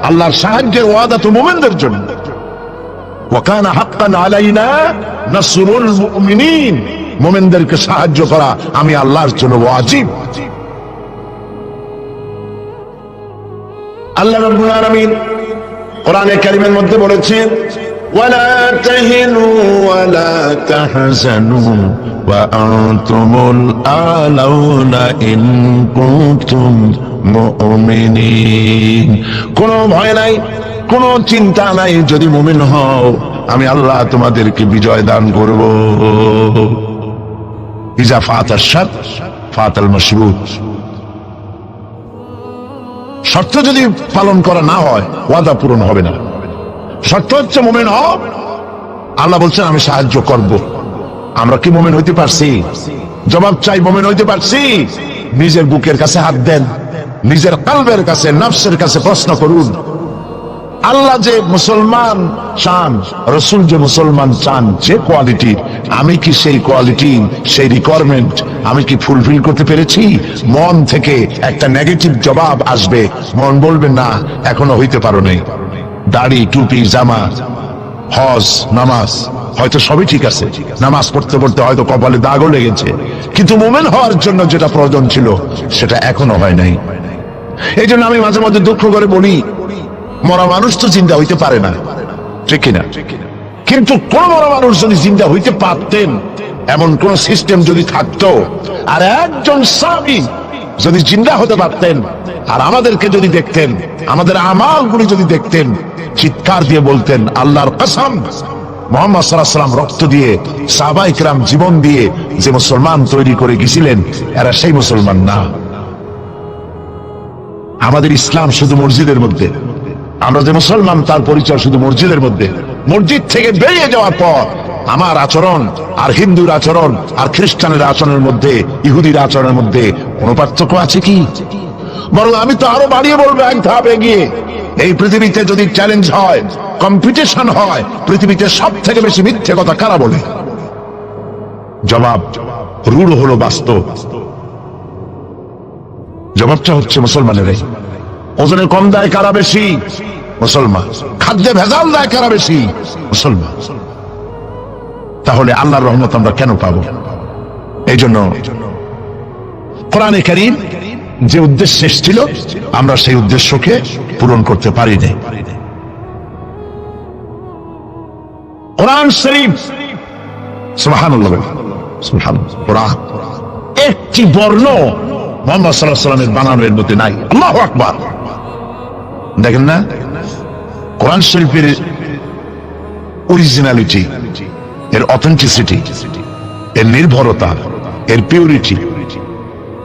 আল্লাহর সাহায্যের ওয়াদা তো মুমিনদের জন্য। ওয়া কানা হাক্কান আলাইনা নাসরুল মুমিনিন, মুমিনদেরকে সাহায্য করা আমি আল্লাহর জন্য ওয়াজিব। আল্লাহ রাব্বুল আলামিন কোরআনে কারীমের মধ্যে বলেছেন, ওয়ালা তাহিনু ওয়ালা তাহজানু ওয়া আনতুমুল আলাউনা ইন কুনতুম মুমিনিন। কোনো ভয় নাই, কোনো চিন্তা নাই, যদি মুমিন হও আমি আল্লাহ তোমাদেরকে বিজয় দান করব। ইজা ফাতাশ শারত ফাতাল মাশরুত। শর্ত যদি পালন করা না হয়, ওয়াদা পূরণ হবে না। শর্ত হচ্ছে মুমিন হও। আল্লাহ বলছেন আমি সাহায্য করব। আমরা কি মুমিন হইতে পারছি? জবাব চাই, মুমিন হইতে পারছি? নিজের বুকের কাছে হাত দেন, নিজের কলবের কাছে, নফসের কাছে প্রশ্ন করুন। আল্লাহ যে মুসলমান চান, রসুল যে মুসলমান চান, যে কোয়ালিটির, আমি কি সেই কোয়ালিটি, সেই রিকোয়ারমেন্ট আমি কি ফুলফিল করতে পেরেছি? মন থেকে একটা নেগেটিভ জবাব আসবে, মন বলবে না এখনো হইতে পারো নাই। দাড়ি, টুপি, জামা, হজ, নামাজ হয়তো সবই ঠিক আছে, নামাজ পড়তে পড়তে হয়তো কপালে দাগও লেগেছে, কিন্তু মুমিন হওয়ার জন্য যেটা প্রয়োজন ছিল সেটা এখনো হয় নাই। এই জন্য আমি মাঝে মধ্যে দুঃখ করে বলি, মরা মানুষ তো জিন্দা হইতে পারে না, ঠিক কিনা? কিন্তু কোন মরা মানুষ যদি জিন্দা হইতে পারতেন, এমন কোন সিস্টেম যদি থাকতো, আর একজন সাহাবী যদি জিন্দা হতে পারতেন, আর আমাদেরকে যদি দেখতেন, আমাদের আমালগুলি যদি দেখতেন, চিৎকার দিয়ে বলতেন আল্লাহর কসম, মুহাম্মদ সাল্লাল্লাহু আলাইহি ওয়াসাল্লাম রক্ত দিয়ে, সাহাবায়ে কিরাম জীবন দিয়ে যে মুসলমান তৈরি করে গেছিলেন, এরা সেই মুসলমান না। আমাদের ইসলাম শুধু মসজিদের মধ্যে, আমরা যে মুসলমান তার পরিচয় শুধু মসজিদের মধ্যে। মসজিদ থেকে বেরিয়ে যাওয়ার পর আমার আচরণ আর হিন্দুর আচরণ আর খ্রিস্টানের আচরণের মধ্যে, ইহুদির আচরণের মধ্যে কোনো পার্থক্য আছে কি? বরং আমি তো আরো বাড়িয়ে বলবো, এক ধাপ এগিয়ে, এই পৃথিবীতে যদি চ্যালেঞ্জ হয়, কম্পিটিশন হয়, পৃথিবীতে সব থেকে বেশি মিথ্যে কথা কারা বলে? জবাব রূঢ় হলো বাস্তব, জবাবটা হচ্ছে মুসলমানেরাই। ওজনে কম দেয় কারা বেশি? মুসলমান। খাদ্যে ভেজাল দেয় কারা বেশি? মুসলমান। তাহলে আল্লাহর রহমত আমরা কেন পাবো? এই জন্য কোরআনে কারীম যে উদ্দেশ্য ছিল, আমরা সেই উদ্দেশ্যকে পূরণ করতে পারি নাই। কোরআন শরীফ, সুবহানাল্লাহ, সুবহানাল্লাহ, কোরআন একটি বর্ণ মুহাম্মদ সাল্লাল্লাহু আলাইহি ওয়াসাল্লামের বানানোর মধ্যে নাই। আল্লাহু আকবার। দেখেন না কোরআন শরীফের অরিজিনালিটি, এর অথেন্টিসিটি, এর নির্ভরতা, এর পিউরিটি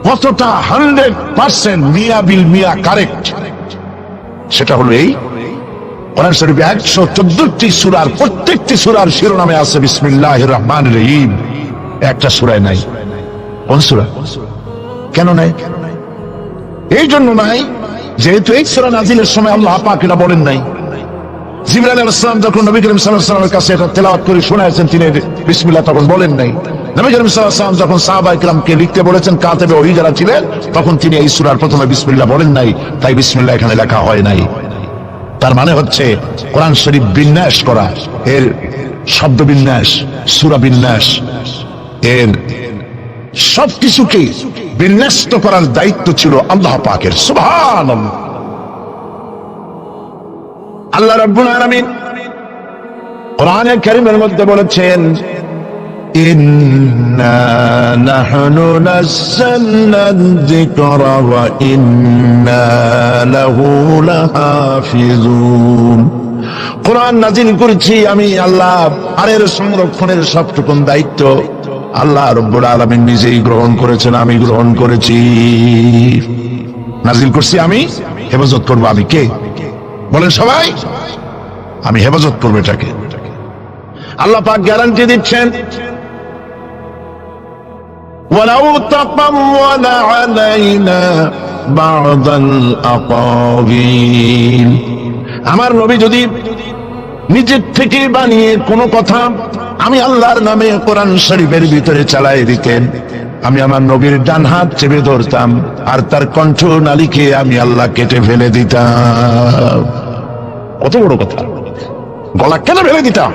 কতটা 100% মিয়া বিল মিয়া কারেক্ট, সেটা হলো এই কোরআন শরীফে 114টি সূরার প্রত্যেকটি সূরার শিরোনামে আছে বিসমিল্লাহির রহমানির রহিম, একটা সূরায় নাই। কোন সূরা? কেন নাই? এই জন্য নাই যেহেতু এই সূরা নাজিলের সময় আল্লাহ পাক এটা বলেন নাই। জিবরাইল আলাইহিস সালাম যখন নবী করিম সাল্লাল্লাহু আলাইহি ওয়াসাল্লামের কাছে এটা তেলাওয়াত করে শোনায়েছেন, তিনি বিসমিল্লাহ তখন বলেন নাই। নবী করিম সাল্লাল্লাহু আলাইহি ওয়াসাল্লাম যখন সাহাবায়ে কিরামকে লিখতে বলেছেন, কাতেবে ওহী যারা ছিলেন, তখন তিনি এই সূরার প্রথমে বিসমিল্লাহ বলেন নাই, তাই বিসমিল্লাহ এখানে লেখা হয় নাই। তার মানে হচ্ছে কোরআন শরীফ বিন্যাস করা, এর শব্দ বিন্যাস, সূরা বিন্যাস, এর সবকিছুকে বিন্যস্ত করার দায়িত্ব ছিল আল্লাহ পাকের। সুবহানাল্লাহ। আল্লাহ রাব্বুল আলামিন কোরআনে কারীমের মধ্যে বলেছেন, ইন্না নাহনু নাযালনা যিকরা ওয়া ইন্না লাহু লাহাফিজুন। কোরআন নাযিল করেছি আমি আল্লাহ, আর এর সংরক্ষণের সবটুকু দায়িত্ব আল্লাহ রাব্বুল আলামিন নিজেই গ্রহণ করেছেন, আমি গ্রহণ করেছি। নাযিল করছি আমি, হেফাজত করব আমি। কে বলেন সবাই? আমি হেফাজত করব এটাকে। আল্লাহ পাক গ্যারান্টি দিচ্ছেন, ওয়ালাউ তাকাওয়ালা আলাইনা বা'দাল আকাবিল। আমার নবী যদি নিজের থেকে বানিয়ে কোনো কথা আমি আল্লাহর নামে কোরআন শরীফের ভিতরে চালাই দিতেন, আমি আমার নবীর ডান হাত চেপে ধরতাম, আর তার কণ্ঠ নালীকে আমি আল্লাহ কেটে ফেলে দিতাম। কত বড় কথা! গলা কেটে ফেলে দিতাম,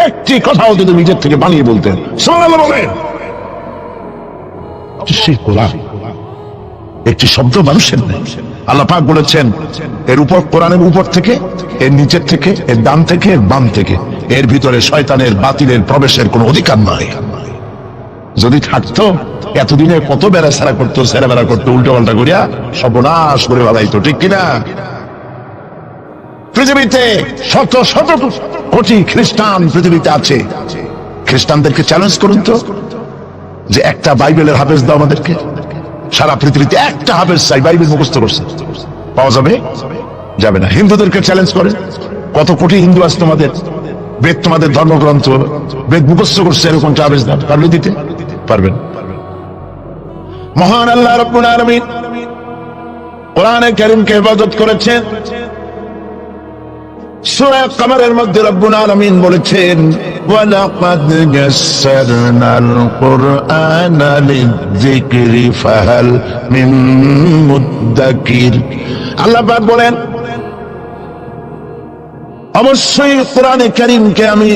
একটি কথাও যদি নিজের থেকে বানিয়ে বলতেন। সুবহানাল্লাহ বলেন। সেই কোরআন একটি শব্দ মানুষের নেই। আল্লাহ পাক বলেছেন, এর উপর, কোরআনের উপর থেকে, এর নিচের থেকে, এর ডান থেকে, এর বাম থেকে, এর ভিতরে শয়তানের বাতিলের প্রবেশের কোনো অধিকার নাই। যদি থাকতো এতদিনে কত বেড়া সারা করতো, সেরা বেড়া করতো, উল্টো পাল্টা করিয়া সর্বনাশ করে বাড়াইতো, ঠিক কিনা? পৃথিবীতে শত শত কোটি খ্রিস্টান পৃথিবীতে আছে। খ্রিস্টানদেরকে চ্যালেঞ্জ করুন তো, যে একটা বাইবেলের হাফেজ দাও আমাদেরকে। সারা পৃথিবীতে একটা হাফেজ চাই, বাইবেল মুখস্থ করছে, পাওয়া যাবে? যাবে না। হিন্দুদেরকে চ্যালেঞ্জ করে, কত কোটি হিন্দু আছে তোমাদের, বেদ তোমাদের ধর্মগ্রন্থ, বেদ মুখস্থ করছে, এরকম হাফেজ দাও, পারলে দিতে পারবেন? মহান আল্লাহ রাব্বুল আলামিন কোরআনে কারীমকে ইবাদত করেছেন। সূরা কমরের মধ্যে রব্বুল আলামিন বলেছেন, ওয়ালাকাদ ইয়াসসারনাল কুরআনা লিযিকরি ফাহাল মিন মুদ্দাকির। আল্লাহ পাক বলেন, অবশ্যই কোরআনে কারীমকে আমি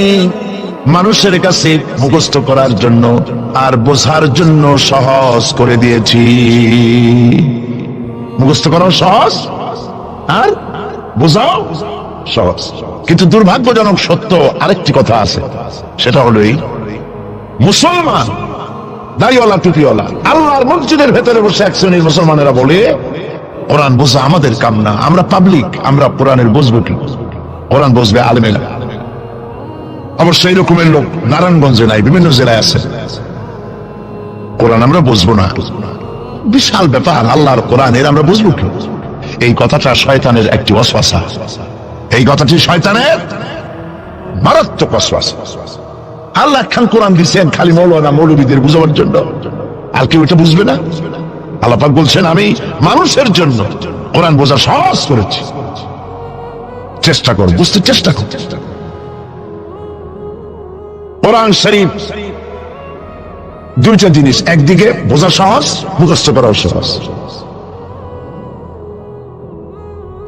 মানুষের কাছে মুখস্থ করার জন্য আর বোঝার জন্য সহজ করে দিয়েছি। মুখস্থ করা সহজ আর বোঝাও সহজ। কিন্তু দুর্ভাগ্যজনক সত্য আরেকটি কথা আছে, সেটা হলো এই, মুসলমান দাড়িওয়ালা টুপিওয়ালা আল্লাহর মসজিদের ভেতরে বসে এক শ্রেণীর মুসলমানেরা বলে কোরআন বোঝা আমাদের কাম না, আমরা পাবলিক, আমরা কোরআনের বুঝবো কি? কোরআন বুঝবে আলেমেরা। অবশ্য এই রকমের লোক নারায়ণগঞ্জে নাই, বিভিন্ন জেলায় আছে। কোরআন আমরা বুঝবো না, বিশাল ব্যাপার, আল্লাহর কোরআন এর আমরা বুঝবো কি? এই কথাটা শয়তানের একটি ওয়াসওয়াসা। এই কথাটি শয়তানের মারাত্মক ওয়াসওয়াসা। আল্লাহ খান কোরআন দিচ্ছেন খালি মৌলানা মৌলবীদের বুঝাবার জন্য, আর কেউ এটা বুঝবে না। আল্লাহ পাক বলছেন, আমি মানুষের জন্য কোরআন বোঝা সহজ করেছি, চেষ্টা কর, বুঝতে চেষ্টা কর। কোরআন শরীফ দুইটা জিনিস, একদিকে বোঝা সহজ, মুখস্থ করাও সহজ।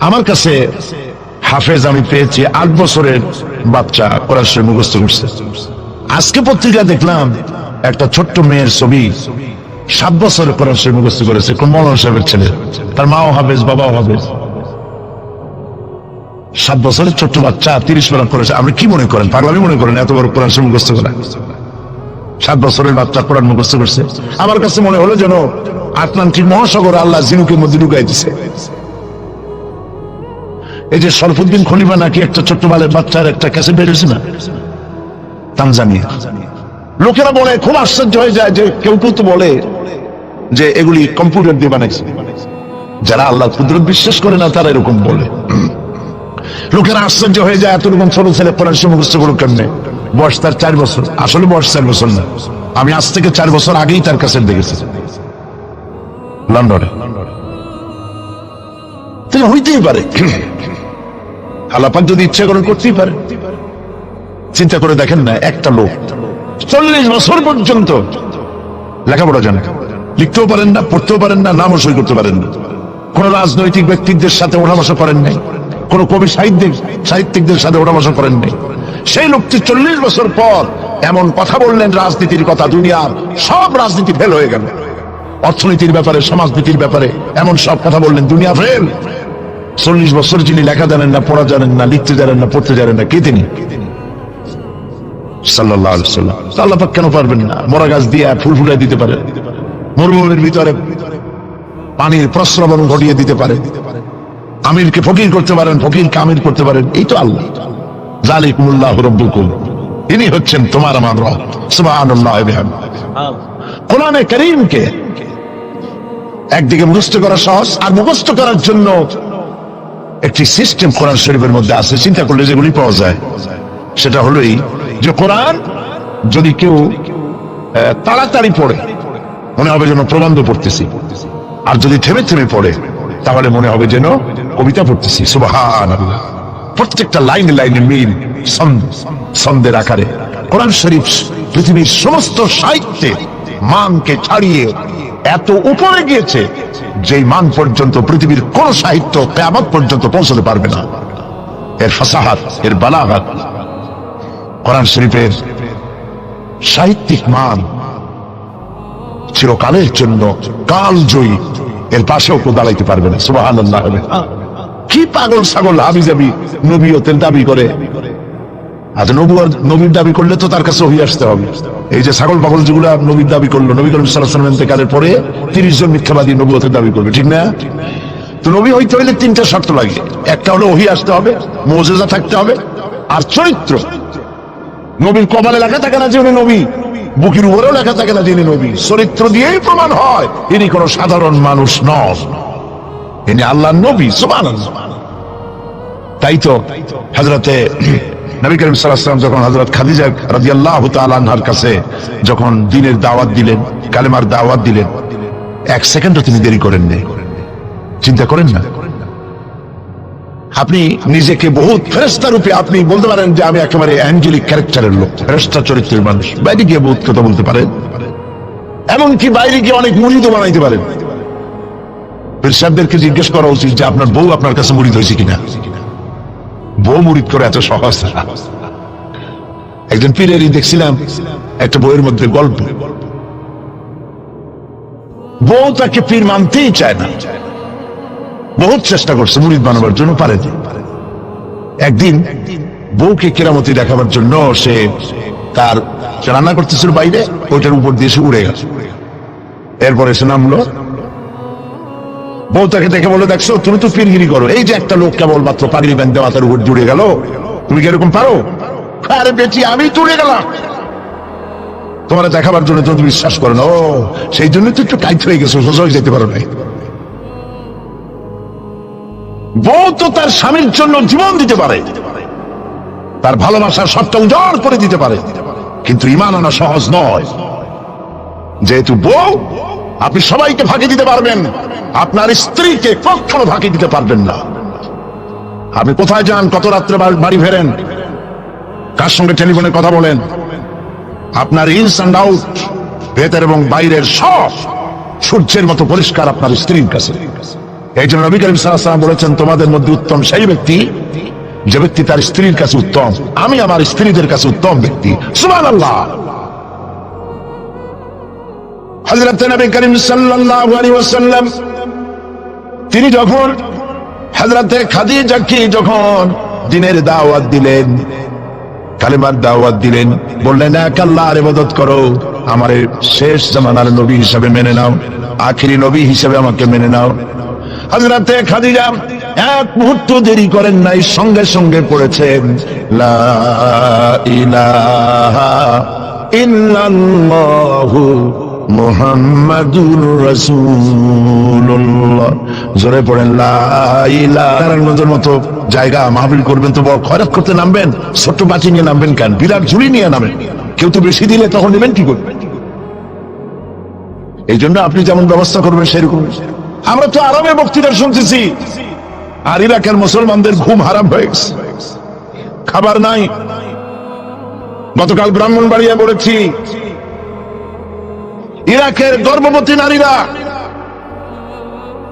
আমার কাছে হাফেজ আমি পেয়েছি 8 বছরের বাচ্চা কোরআন শরীফ মুখস্থ করছে। আজকে পত্রিকা দেখলাম একটা ছোট্ট মেয়ের ছবি, 7 বছরের কোরআন শরীফ মুখস্থ করেছে, কোন মৌলানা সাহেবের ছেলে, তার মাও হাফেজ বাবাও হাফেজ। 7 বছরের ছোট্ট বাচ্চা 30 পারা করেছে। আপনি কি মনে করেন, পাগলামি মনে করেন এত বড় কোরআন শরীফ মুখস্থ করা? 7 বছরের বাচ্চা কোরআন মুখস্থ করছে। আমার কাছে মনে হলো যেন আটলান্টিক মহাসাগর আল্লাহ জিনুকের মধ্যে ঢুকাই দিছে। এই যে শরফুদ্দিন খলিফা নাকি একটা ছোট্ট বাচ্চার একটা ক্যাসেট বেরিয়েছে না, তানজানিয়া। লোকেরা বলে, খুব আশ্চর্য হয়ে যায় যে কেউ কেউ তো বলে যে এগুলি কম্পিউটার দিয়ে বানাইছে। যারা আল্লাহর কুদরত বিশ্বাস করে না তারা এরকম বলে। লোকেরা আশ্চর্য হয়ে যায়, এত রকম ছোট ছেলে কোরআন শরীফ মুখস্থ করুক কেমনে? বয়স তার 4 বছর। আসলে বয়স 4 বছর না, আমি আজ থেকে 4 বছর আগেই তার কাছে দেখেছি লন্ডনে। তাহলে হইতেই পারে, আল্লাহ পাক যদি ইচ্ছা করেন করতেই পারে। চিন্তা করে দেখেন না, একটা লোক 40 বছর পর্যন্ত লেখাপড়া জানে, লিখতেও পারেন না, পড়তেও পারেন না, নামও সই করতে পারেন না, কোন রাজনৈতিক ব্যক্তিদের সাথে ওঠা বসা করেন নাই, কোন কবি সাহিত্যিকদের সাথে ওঠা বসা করেন নাই। সেই লোকটি 40 বছর পর এমন কথা বললেন, রাজনীতির কথা, দুনিয়ার সব রাজনীতি ফেল হয়ে গেল, অর্থনীতির ব্যাপারে, সমাজনীতির ব্যাপারে এমন সব কথা বললেন, দুনিয়া ফেল। 40 বছর যিনি লেখা জানেন না, পড়া জানেন না, লিখতে জানেন না, পড়তে জানেন না, কে তিনি? সাল্লাল্লাহু আলাইহি ওয়াসাল্লাম। আল্লাহ পাক কেন পারবেন না? মরা গাছ দিয়ে ফুল ফুটাই দিতে পারে, মরুভূমির ভিতরে পানির প্রস্রবণ ঘটিয়ে দিতে পারে, আমিরকে ফকির করতে পারেন, ফকিরকে আমির করতে পারেন। এই তো আল্লাহ। যালিকুমুল্লাহু রাব্বুকুম, ইনি হচ্ছেন তোমার আমার রব। সুবহানাল্লাহি ওয়া বিহামদিহি। কোরআনে কারীমকে একদিকে মুখস্থ করা সহজ, আর মুখস্থ করার জন্য একটি সিস্টেম কোরআন শরীফের মধ্যে আছে, চিন্তা করলে যেগুলি পাওয়া যায়। সেটা হলো এই যে কোরআন যদি কেউ তাড়াতাড়ি পড়ে মনে হবে যেন প্রবন্ধ পড়তেছি, আর যদি থেমে থেমে পড়ে তাহলে মনে হবে যেন কবিতা পড়তেছি। সুবহানাল্লাহ। প্রত্যেকটা লাইনে লাইনে মিল, ছন্দের আকারে কোরআন শরীফ পৃথিবীর সমস্ত সাহিত্যের মানকে ছাড়িয়ে এত উপরে গিয়েছে যেই মান পর্যন্ত পৃথিবীর কোন সাহিত্য কিয়ামত পর্যন্ত পৌঁছতে পারবে না। এর ফাসাহাত, এর বালাগাত, কোরআন শরীফের সাহিত্যিক মান চিরকালের জন্য কালজয়ী, এর পাশেও কেউ দাঁড়াইতে পারবে না। সুবহানাল্লাহ। কি পাগল ছাগল হাবিজাবি নবীয়তের দাবি করে। আজ নবীর দাবি করলে তো তার কাছে ওহী আসতে হবে। এই যে ছাগল পাগল যেগুলা নবীর দাবি করলো, নবী করিম সাল্লাল্লাহু আলাইহি ওয়াসাল্লাম ইন্তেকালের পরে 30 জন মিথ্যাবাদী নবুয়তের দাবি করবে, ঠিক না? তো নবী হইতে হইলে 3টা শর্ত লাগে। একটা হলো ওহী আসতে হবে, মুজিজা থাকতে হবে, আর চরিত্র। নবীর কপালে লেখা থাকে না যে উনি নবী, বুকের উপরেও লেখা থাকে না যে ইনি নবী। চরিত্র দিয়েই প্রমাণ হয় ইনি কোন সাধারণ মানুষ নন, ইনি আল্লাহর নবী। সুবহানাল্লাহ। তাই তো হযরতে নবী করিম সাল্লাল্লাহু আলাইহি ওয়াসাল্লাম যখন হযরত খাদিজা রাদিয়াল্লাহু তাআলা আনহার কাছে যখন দ্বীনের দাওয়াত দিলেন, কালেমার দাওয়াত দিলেন, 1 সেকেন্ডও তিনি দেরি করেননি। চিন্তা করেন না, আপনি নিজেকে বহুত ফেরেশতা রূপে আপনি বলতে পারেন যে আমি একেবারে অ্যাঞ্জেলিক ক্যারেক্টারের লোক, ফেরেশতা চরিত্রের মানুষ, বাইরে গিয়ে বহুত কথা বলতে পারেন, এমনকি বাইরে গিয়ে অনেক মুরিদও বানাইতে পারেন। পীর সাহেবদেরকে জিজ্ঞেস করা উচিত যে আপনার বউ আপনার কাছে মুরিদ হয়েছে কিনা। বউ মুরিদ করে এত সহজ না। একজন পীরেরই দেখছিলাম একটা বইয়ের মধ্যে গল্প, বউ তাকে পীর মানতেই চায় না, বহুত চেষ্টা করছে মুরিদ বানাবার জন্য, পারেনি। একদিন বউকে কেরামতি দেখাবার জন্য সে তার রান্না করতেছিল বাইরে, ওইটার উপর দিয়ে সে উড়ে গেল। এরপরে সে নামলো, বউ তাকে দেখে বলে, দেখছো তুমি তো পীরগিরি করো, এই যে একটা লোক কেবল মাত্র পাগড়ি বাঁধতে মাথার উপর জুড়ে গেল, তুমি কি এরকম পারো? আরে বেটি, আমি তুড়ে গেলাম তোমার দেখাবার জন্য, তুমি বিশ্বাস করো না। ও, সেই জন্য তো একটু টাইট হয়ে গেছো, সোজা হয়ে যেতে পারো নাই। বউ তো তার স্বামীর জন্য জীবন দিতে পারে, তার ভালোবাসার সবটা উজাড় করে দিতে পারে, কিন্তু ঈমান আনা সহজ নয়। যেহেতু বউ, আপনি সবাইকে ফাঁকি দিতে পারবেন, আপনার স্ত্রীকে কখনো ফাঁকি দিতে পারবেন না। আপনি কোথায় যান, কত রাত্রে বাড়ি ফেরেন, কার সঙ্গে টেলিফোনে কথা বলেন, আপনার ইনস অ্যান্ড আউট, ভেতর এবং বাইরের সব সূর্যের মতো পরিষ্কার আপনার স্ত্রীর কাছে। এই জন্য নবী করিম সাল্লাল্লাহু আলাইহি ওয়াসাল্লাম বলেছেন, তোমাদের মধ্যে উত্তম সেই ব্যক্তি যে ব্যক্তি তার স্ত্রীর কাছে উত্তম। আমি আমার স্ত্রীদের কাছে উত্তম ব্যক্তি। সুবহানাল্লাহ। হযরত নবী করিম সাল্লাল্লাহু আলাইহি ওয়াসাল্লাম তিনি যখন হযরত খাদিজাকে যখন দ্বীনের দাওয়াত দিলেন, কালেমার দাওয়াত দিলেন, বললেন এক আল্লাহর ইবাদত করো, আমারে শেষ জামানার নবী হিসেবে মেনে নাও, আখেরি নবী হিসেবে আমাকে মেনে নাও। হযরত খাদিজা এক মুহূর্ত দেরি করেন নাই, সঙ্গে সঙ্গে পড়েছেন লা ইলাহা ইল্লাল্লাহু মুহাম্মাদুর রাসূলুল্লাহ। জোরে পড়েন লা ইলাহা। নজর মতো জায়গা মাহফিল করবেন তো বড় খয়রাত করতে নামবেন, ছোট্ট বাটি নিয়ে নামবেন কেন? বিরাট ঝুড়ি নিয়ে নামেন। কেউ তো বেশি দিলে তখন নেবেন কি করবেন? এই জন্য আপনি যেমন ব্যবস্থা করবেন সেরকম। আমরা তো আরামে বক্তৃতা শুনতেছি, আর ইরাকের মুসলমানদের ঘুম হারাম হয়ে গেছে, খাবার নাই। গতকাল ব্রাহ্মণবাড়িয়া বলেছি, ইরাকের গর্ভবতী নারীরা,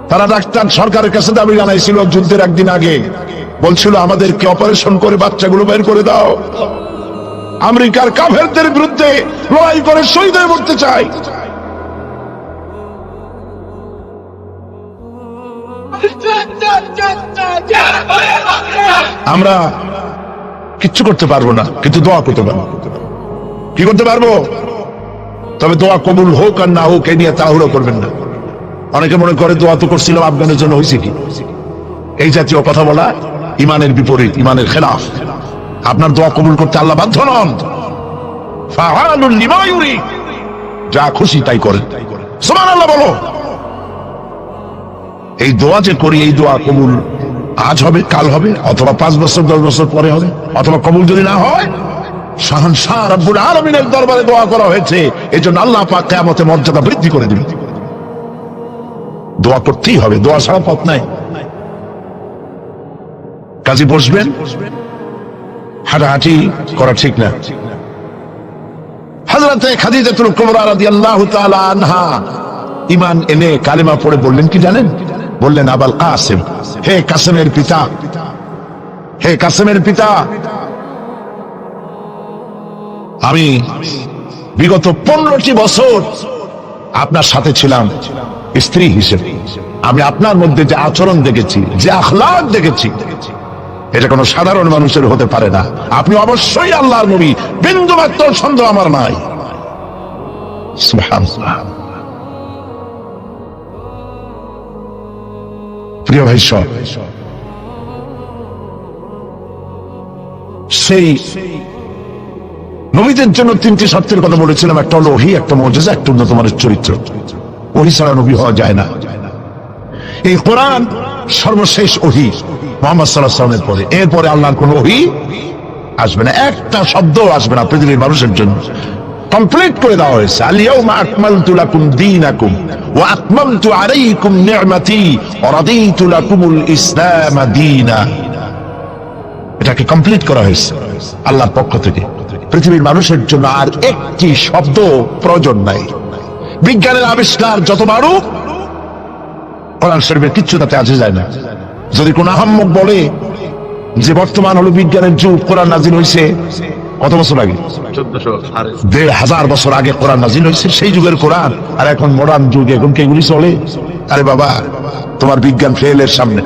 তারা ডাক্তার সরকারের কাছে দাবি জানাইছিল যুদ্ধের একদিন আগে, বলছিল আমাদেরকে অপারেশন করে বাচ্চাগুলো বের করে দাও, আমেরিকার কাফেরদের বিরুদ্ধে লড়াই করে শহীদ হয়ে মরতে চাই। আমরা কিচ্ছু করতে পারবো না, কিন্তু দোয়া করতে পারবো। কি করতে পারবো? তবে দোয়া কবুল হোক আর না হোক এই নিয়ে তাড়াহুড়ো করবেন না। অনেকে মনে করে দোয়া তো করছিলাম, আফগানের জন্য হয়েছে কি? এই জাতীয় কথা বলা ইমানের বিপরীত, ইমানের খেলাফ। আপনার দোয়া কবুল করতে আল্লাহ বাধ্য নন। ফাআলুন লিমা ইউরিদ, যা খুশি তাই করেন। সুবহানাল্লাহ বলো। এই দোয়া যে করি, এই দোয়া কবুল আজ হবে, কাল হবে, অথবা 5 বছর 10 বছর পরে হবে, অথবা কবুল যদি না হয়, শাহনশাহ রব্বুল আলামিনের দরবারে দোয়া করা হয়েছে, এজন্য আল্লাহ পাক কিয়ামতে মর্যাদা বৃদ্ধি করে দিবেন। দোয়া করতেই হবে, দোয়া ছাড়া পথ নাই। কাজে বসবেন, হাঁটাহাঁটি করা ঠিক না। হযরত খাদিজাতুল কুবরা রাদিয়াল্লাহু তাআলা আনহা ঈমান এনে কালেমা পড়ে বললেন কি জানেন? বললেন আবুল কাসেম, হে কাসেমের পিতা, হে কাসেমের পিতা, আমি বিগত 15টি বছর আপনার সাথে ছিলাম স্ত্রী হিসেবে। আমি আপনার মধ্যে যে আচরণ দেখেছি, যে আখলাক দেখেছি, এটা কোনো সাধারণ মানুষের হতে পারে না। আপনি অবশ্যই আল্লাহর নবী, বিন্দুমাত্র সন্দেহ আমার নাই। সুবহানাল্লাহ। প্রিয় ভাই সব, সেই নবীদের জন্য 3টি শর্তের কথা বলেছিলাম। একটা হলো ওহী, একটা মুজিজা, একটা উন্নত মানের চরিত্র। ওহী ছাড়া নবী হওয়া যায় না। এই কোরআন সর্বশেষ ওহী মুহাম্মদ সাল্লাল্লাহু আলাইহি ওয়াসাল্লামের পরে। এরপরে আল্লাহর কোন ওহী আসবে না, একটা শব্দ আসবে না পৃথিবীর মানুষের জন্য। কমপ্লিট করে দেওয়া হয়েছে। আল-ইয়াউমা আকমালতু লাকুম দীনাকুম ওয়া আতমামতু আলাইকুম নি'মাতি ওয়া রাদিতু লাকুমুল ইসলাম দীনা। এটাকে কমপ্লিট করা হয়েছে আল্লাহর পক্ষ থেকে। পৃথিবীর মানুষের জন্য আর একটি শব্দ প্রয়োজন নাই। বিজ্ঞানের আবিষ্কার যত বাড়ুক, কোরআন শরীফের কিচ্ছু তাতে আসে যায় না। যদি কোন আহাম্মক বলে যে বর্তমান হলো বিজ্ঞানের যুগ, কোরআন নাজিল হয়েছে কত বছর আগে? ১,৫০০ বছর আগে কোরআন নাজিল হয়েছে, সেই যুগের কোরআন। আর এখন মডার্ন যুগ, এখন কি এগুলি চলে? আরে বাবা, তোমার বিজ্ঞান ফেলের সামনে।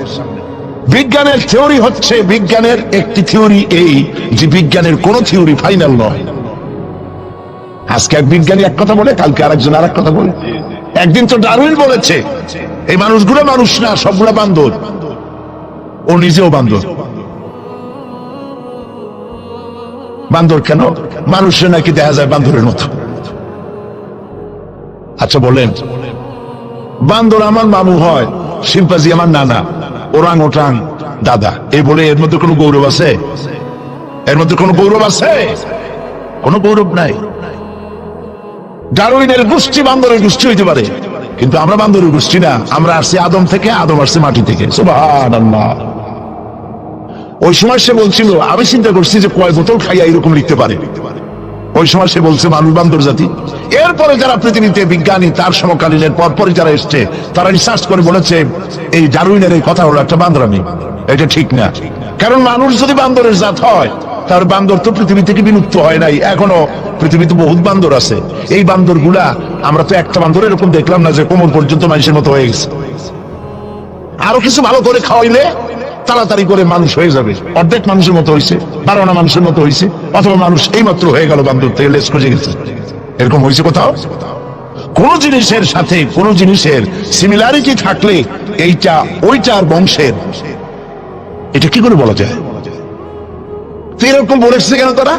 বিজ্ঞানের থিওরি হচ্ছে, বিজ্ঞানের একটি থিওরি এই যে বিজ্ঞানের কোন থিওরি ফাইনাল নয়। আজকে এক বিজ্ঞানী এক কথা বলে, কালকে আরেকজন আর এক কথা বলে। একদিন তো ডারউইন বলেছে এই মানুষগুলো মানুষ না, সবগুলো বান্দর। ও নিজেও বান্দর। বান্দর কেন? মানুষের নাকি দেখা যায় বান্দরের মতো। আচ্ছা বলেন, বান্দর আমার মামু হয়, শিম্পাজি আমার নানা, ওরাং ওটাং দাদা, এই বলে এর মধ্যে কোনো গৌরব আছে? এর মধ্যে কোনো গৌরব আছে? কোনো গৌরব নাই। ডারউইনের গোষ্ঠী বান্দরের গোষ্ঠী হইতে পারে, কিন্তু আমরা বান্দরের গোষ্ঠী না। আমরা আসছি আদম থেকে, আদম আসছে মাটি থেকে। সুবহানাল্লাহ। ওই সময় সে বলছিল, আমি চিন্তা করছি যে কয় বোতল খাইয়া এরকম লিখতে পারে। ওই সময় সে বলছে মানুষ বান্দর জাতি। এরপরে যারা পৃথিবীতে বিজ্ঞানী, তার সমকালীনের পরপরই যারা এসছে, তারা রিসার্চ করে বলেছে এই ডারউইনের এই কথা হলো একটা বান্দরামি। এটা ঠিক না। কারণ মানুষ যদি বান্দরের জাত হয়, তাহলে বান্দর তো পৃথিবী থেকে বিলুপ্ত হয় নাই। এখনো পৃথিবীতে বহুত বান্দর আছে। এই বান্দর গুলা, আমরা তো একটা বান্দর এরকম দেখলাম না যে কোমর পর্যন্ত মানুষের মতো হয়ে গেছে। আরো কিছু ভালো করে খাওয়াইলে তাড়াতাড়ি করে মানুষ হয়ে যাবে। অর্ধেক মানুষের মতো হয়েছে, 12 মানুষের মতো হয়েছে, অথবা মানুষ এই মাত্র হয়ে গেল বান্দর থেকে লেজ খসে গেছে। এরকম হয়েছে কোথাও? কোন জিনিসের সাথে কোন জিনিসের সিমিলারিটি থাকলে এইটা ওইটার বংশের, এটা কি করে বলা যায়? এরকম বলেছে কেন তারা?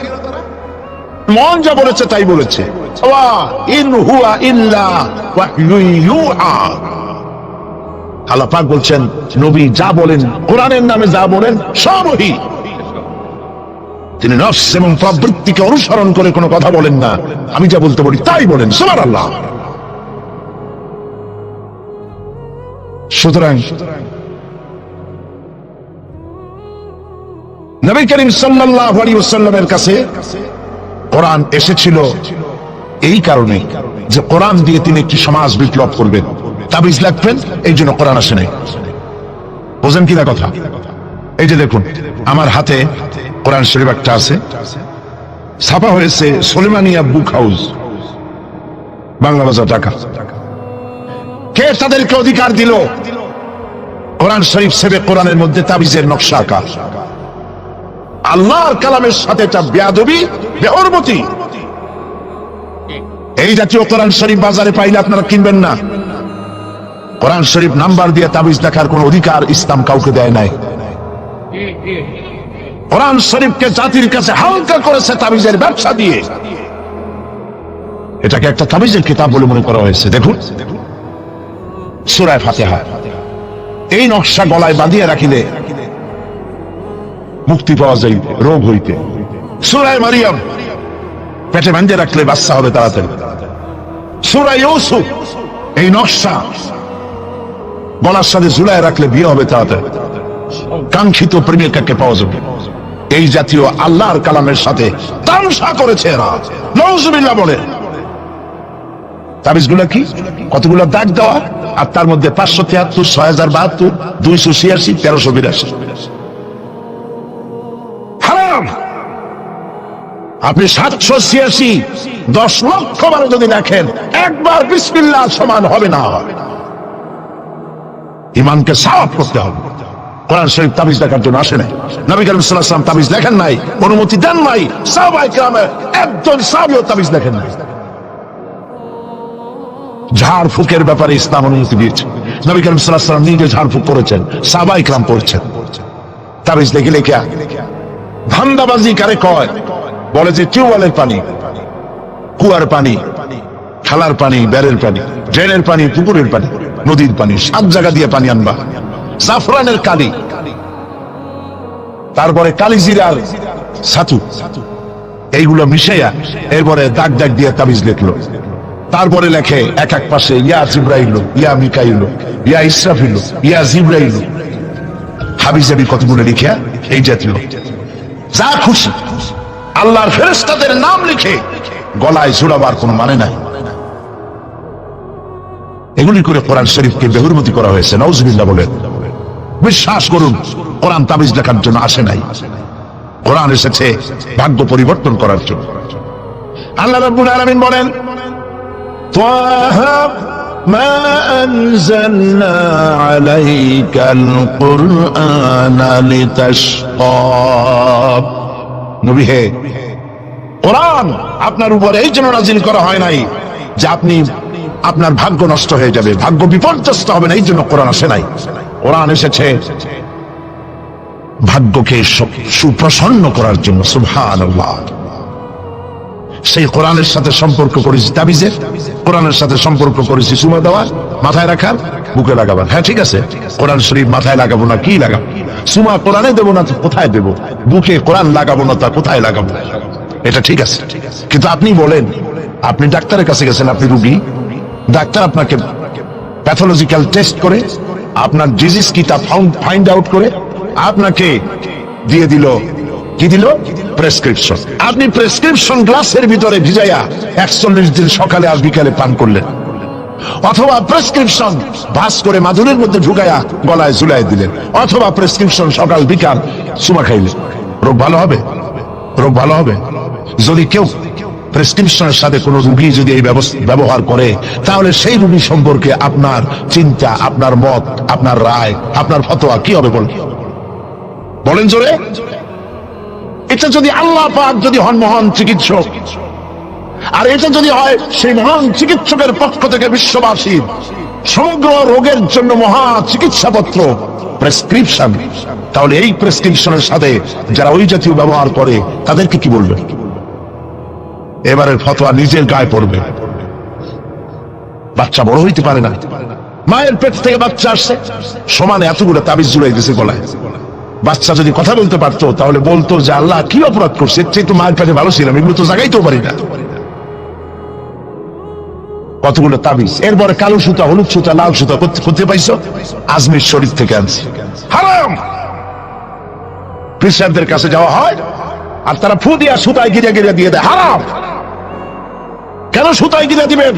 মন যা বলেছে তাই বলেছে। ইন হুয়া ইল্লা ওয়াহয়ুন ইউহা। আল্লাহ পাক বলছেন, নবী যা বলেন, কোরআনের নামে যা বলেন, সব ওহী। তিনি নফস এবং প্রবৃত্তিকে অনুসরণ করে কোনো কথা বলেন না। আমি যা বলতে বলি তাই বলেন। সুবহানাল্লাহ। সুতরাং নবী করিম সাল্লাল্লাহু আলাইহি ওয়াসাল্লামের কাছে কোরআন এসেছিল এই কারণে যে কোরআন দিয়ে তিনি একটি সমাজ বিপ্লব করবেন, তাবিজ লাগবেন, এই জন্য কোরআন আসে নাই। বোঝেন কিনা কথা? এই যে দেখুন, আমার হাতে কোরআন শরীফ একটা আছে, ছাপা হয়েছে সুলেমানিয়া বুক হাউস, বাংলা বাজার, ঢাকা। কে তাদেরকে অধিকার দিল কোরআন শরীফ ছেড়ে কোরআনের মধ্যে তাবিজের নকশা আঁকা? আল্লাহর কালামের সাথে এটা বেয়াদবি, বেহরমতি। এই জাতীয় কোরআন শরীফ বাজারে পাইলে আপনারা কিনবেন না। কোরআন শরীফ নাম্বার দিয়ে তাবিজ দেখার কোন অধিকার ইসলাম কাউকে দেয় নাই। কোরআন শরীফকে জাতির কাছে হালকা করেছে তাবিজের ব্যবসা দিয়ে। এটাকে একটা তাবিজের কিতাব বলে মনে করা হয়েছে। দেখুন, সূরা ফাতিহা, এই নকশা গলায় বাঁধিয়ে রাখিলে মুক্তি পাওয়া যায় রোগ হইতে। সূরা মারিয়াম, পেটে বাঁধিয়ে রাখলে বাচ্চা হবে তাড়াতাড়ি। সূরা ইউসুফ, এই নকশা গলার সাথে ঝুলায় রাখলে বিয়ে হবে তাড়াতাড়ি, কাঙ্ক্ষিত প্রেমিকাকে পাওয়া যাবে। এই জাতীয় আল্লাহর কালামের সাথে তামসা করেছে এরা। নাউজুবিল্লাহ বলে। তাবিজগুলো কি? কতগুলো দাগ দেওয়া, আর তার মধ্যে 573, 6072, 286, 1382। হারাম। আপনি 786 10 লক্ষ বার যদি দেখেন, একবার বিসমিল্লাহ সমান হবে না। ইমানকে সাফ করতে হবে। কোরআন শরীফ তাবিজ দেখার জন্য আসে নাই। নবী করিম সাল্লাল্লাহু আলাইহি ওয়াসাল্লাম তাবিজ লেখেন নাই, অনুমতি দেন নাই। সাহাবায়ে কেরামের একজন সাহাবীও তাবিজ লেখেন নাই। ঝাড় ফুকের ব্যাপারে ইসলাম অনুমতি দিয়েছে। নবী করিম সাল্লাল্লাহু আলাইহি ওয়াসাল্লাম নিজে ঝাড় ফুক করেছেন, সাহাবায়ে কেরাম করেছেন। তাবিজ লিখে লেখা ধান্দাবাজি কারে কয়? বলে যে টিউবওয়েলের পানি, কুয়ার পানি, খালার পানি, বেরের পানি, ড্রেনের পানি, পুকুরের পানি, নদীর পানি, 7 জায়গা দিয়ে পানি আনবা। জাফরানের কালি, তারপরে কালিজিরার ছাতু, এইগুলো মিশাইয়া এরপরে দাগ দাগ দিয়ে তাবিজ লিখলো। তারপরে লেখে এক এক পাশে ইয়া জিব্রাইল, ইয়া মিকাইল, ইয়া ইসরাফিল, ইয়া জিব্রাইল, হাবিজাবি কতগুলো লিখিয়া এই জাতীয় যা খুশি আল্লাহর ফেরেশতাদের নাম লিখে গলায় জোড়াবার কোনো মানে নাই। এগুলি করে কোরআন শরীফকে বেহুরমতি করা হয়েছে। নাউজুবিল্লাহ বলেন। বিশ্বাস করুন, কোরআন তাবিজ লেখার জন্য আসে নাই, কোরআন এসেছে ভাগ্য পরিবর্তন করার জন্য। আল্লাহ রাব্বুল আলামিন বলেন, তাহা মা আনজালনা আলাইকাল কুরআনা লিতাশকা। নবী হে, কোরআন আপনার উপরে এই জন্য নাজিল করা হয় নাই যে আপনি আপনার ভাগ্য নষ্ট হয়ে যাবে, ভাগ্য বিপর্যস্ত হবে না, এই জন্য কোরআন আসে নাই। কোরআন এসেছে ভাগ্যকে সুপ্রসন্ন করার জন্য। সুবহানাল্লাহ। সেই কোরআনের সাথে সম্পর্ক করেছি তাবিজের, কোরআনের সাথে সম্পর্ক করেছি চুমা দেওয়ার, মাথায় রাখার, বুকে লাগাবার। হ্যাঁ ঠিক আছে, কোরআন শরীফ মাথায় লাগাবো না কি লাগাবো? চুমা কোরআনে দেবো না কোথায় দেবো? বুকে কোরআন লাগাবো না তা কোথায় লাগাবো? এটা ঠিক আছে। কিন্তু আপনি বলেন, আপনি ডাক্তারের কাছে গেছেন, আপনি রুগী, ডাক্তার আপনাকে প্যাথোলজিক্যাল টেস্ট করে আপনার ডিজিজ কি তা ফাইন্ড আউট করে আপনাকে দিয়ে দিল, কি দিল? প্রেসক্রিপশন। আপনি প্রেসক্রিপশন গ্লাসের ভিতরে ভিজাইয়া 41 দিন সকালে আর বিকালে পান করলেন, অথবা প্রেসক্রিপশন ভাস করে মাদুরের মধ্যে ঢুকাইয়া গলায় ঝুলাই দিলেন, অথবা প্রেসক্রিপশন সকাল বিকাল চুমা খাইলেন। রোগ ভালো হবে? রোগ ভালো হবে? যদি কেউ প্রেসক্রিপশনের সাথে কোনো রুগী যদি এই ব্যবহার করে, তাহলে সেই রুগী সম্পর্কে আপনার চিন্তা, আপনার মত, আপনার রায়, আপনার ফতোয়া কি হবে বলেন জোরে? এটা যদি আল্লাহ পাক যদি হন মহান চিকিৎসক, আর এটা যদি হয় সেই মহান চিকিৎসকের পক্ষ থেকে বিশ্ববাসীর সমগ্র রোগের জন্য মহা চিকিৎসাপত্র প্রেসক্রিপশন, তাহলে এই প্রেসক্রিপশনের সাথে যারা ওই জাতীয় ব্যবহার করে তাদেরকে কি বলবে? এবারের ফতোয়া নিজের গায়ে পড়বে। বাচ্চা বড় হইতে পারে না, মায়ের পেট থেকে বাচ্চা আসছে, সমানে এতগুলো তাবিজ জুড়াই দিয়েছে গলায়। বাচ্চা যদি কথা বলতে পারতো তাহলে বলতো যে আল্লাহ কি অপরাধ করছে, এর চেয়ে তো মায়ের পেটে ভালো ছিলাম, এগুলো তো জাগাইতেও পারি না। কতগুলো তাবিজ, এরপরে কালো সুতা, হলুদ সুতা, লাল সুতা করতে পাইছো? আজমির শরীফ থেকে আনছি, হারাম। খ্রিস্টানদের কাছে যাওয়া হয় আর তারা ফু দিয়া সুতায় গিরে গিরে দিয়ে দেয়, হারাম। কেন সুতায় গিরে দিবেন?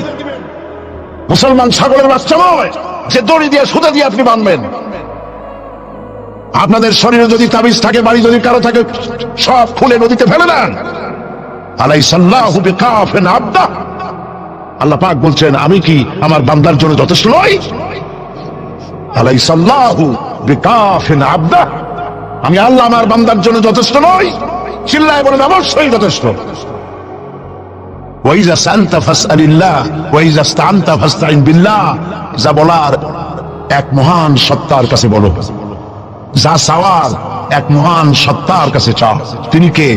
মুসলমান ছাগলের বাচ্চা নয় যে দড়ি দিয়ে সুতা দিয়ে আপনি বাঁধবেন। আপনাদের শরীরে যদি তাবিজ থাকে, বাড়ি যদি কারো থাকে, সব খুলে নদীতে ফেলে দেন। আলাইসাল্লাহু বিকাফিন আবদা। আল্লাহ পাক বলছেন, আমি কি আমার বান্দার জন্য যথেষ্ট নই? আলাইসাল্লাহু বিকাফিন আবদা। আমি আল্লাহ আমার বান্দার জন্য যথেষ্ট নই? চিল্লায় বলেন অবশ্যই যথেষ্ট। ওয়াইজা সালতা ফাসআলিল্লাহ ওয়াইজা ইসতাআনতা ফাসতাইন বিল্লাহ। যা বলার এক মহান সত্তার কাছে বলো, যা চাওয়ার এক মহান সত্তার কাছে চাও। তিনি কে?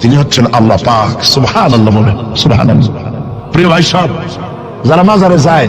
তিনি হচ্ছেন আল্লাহ পাক। সুবহানাল্লাহ বলেন, সুবহানাল্লাহ। প্রিয় ভাই সব, যারা মাজারে যায়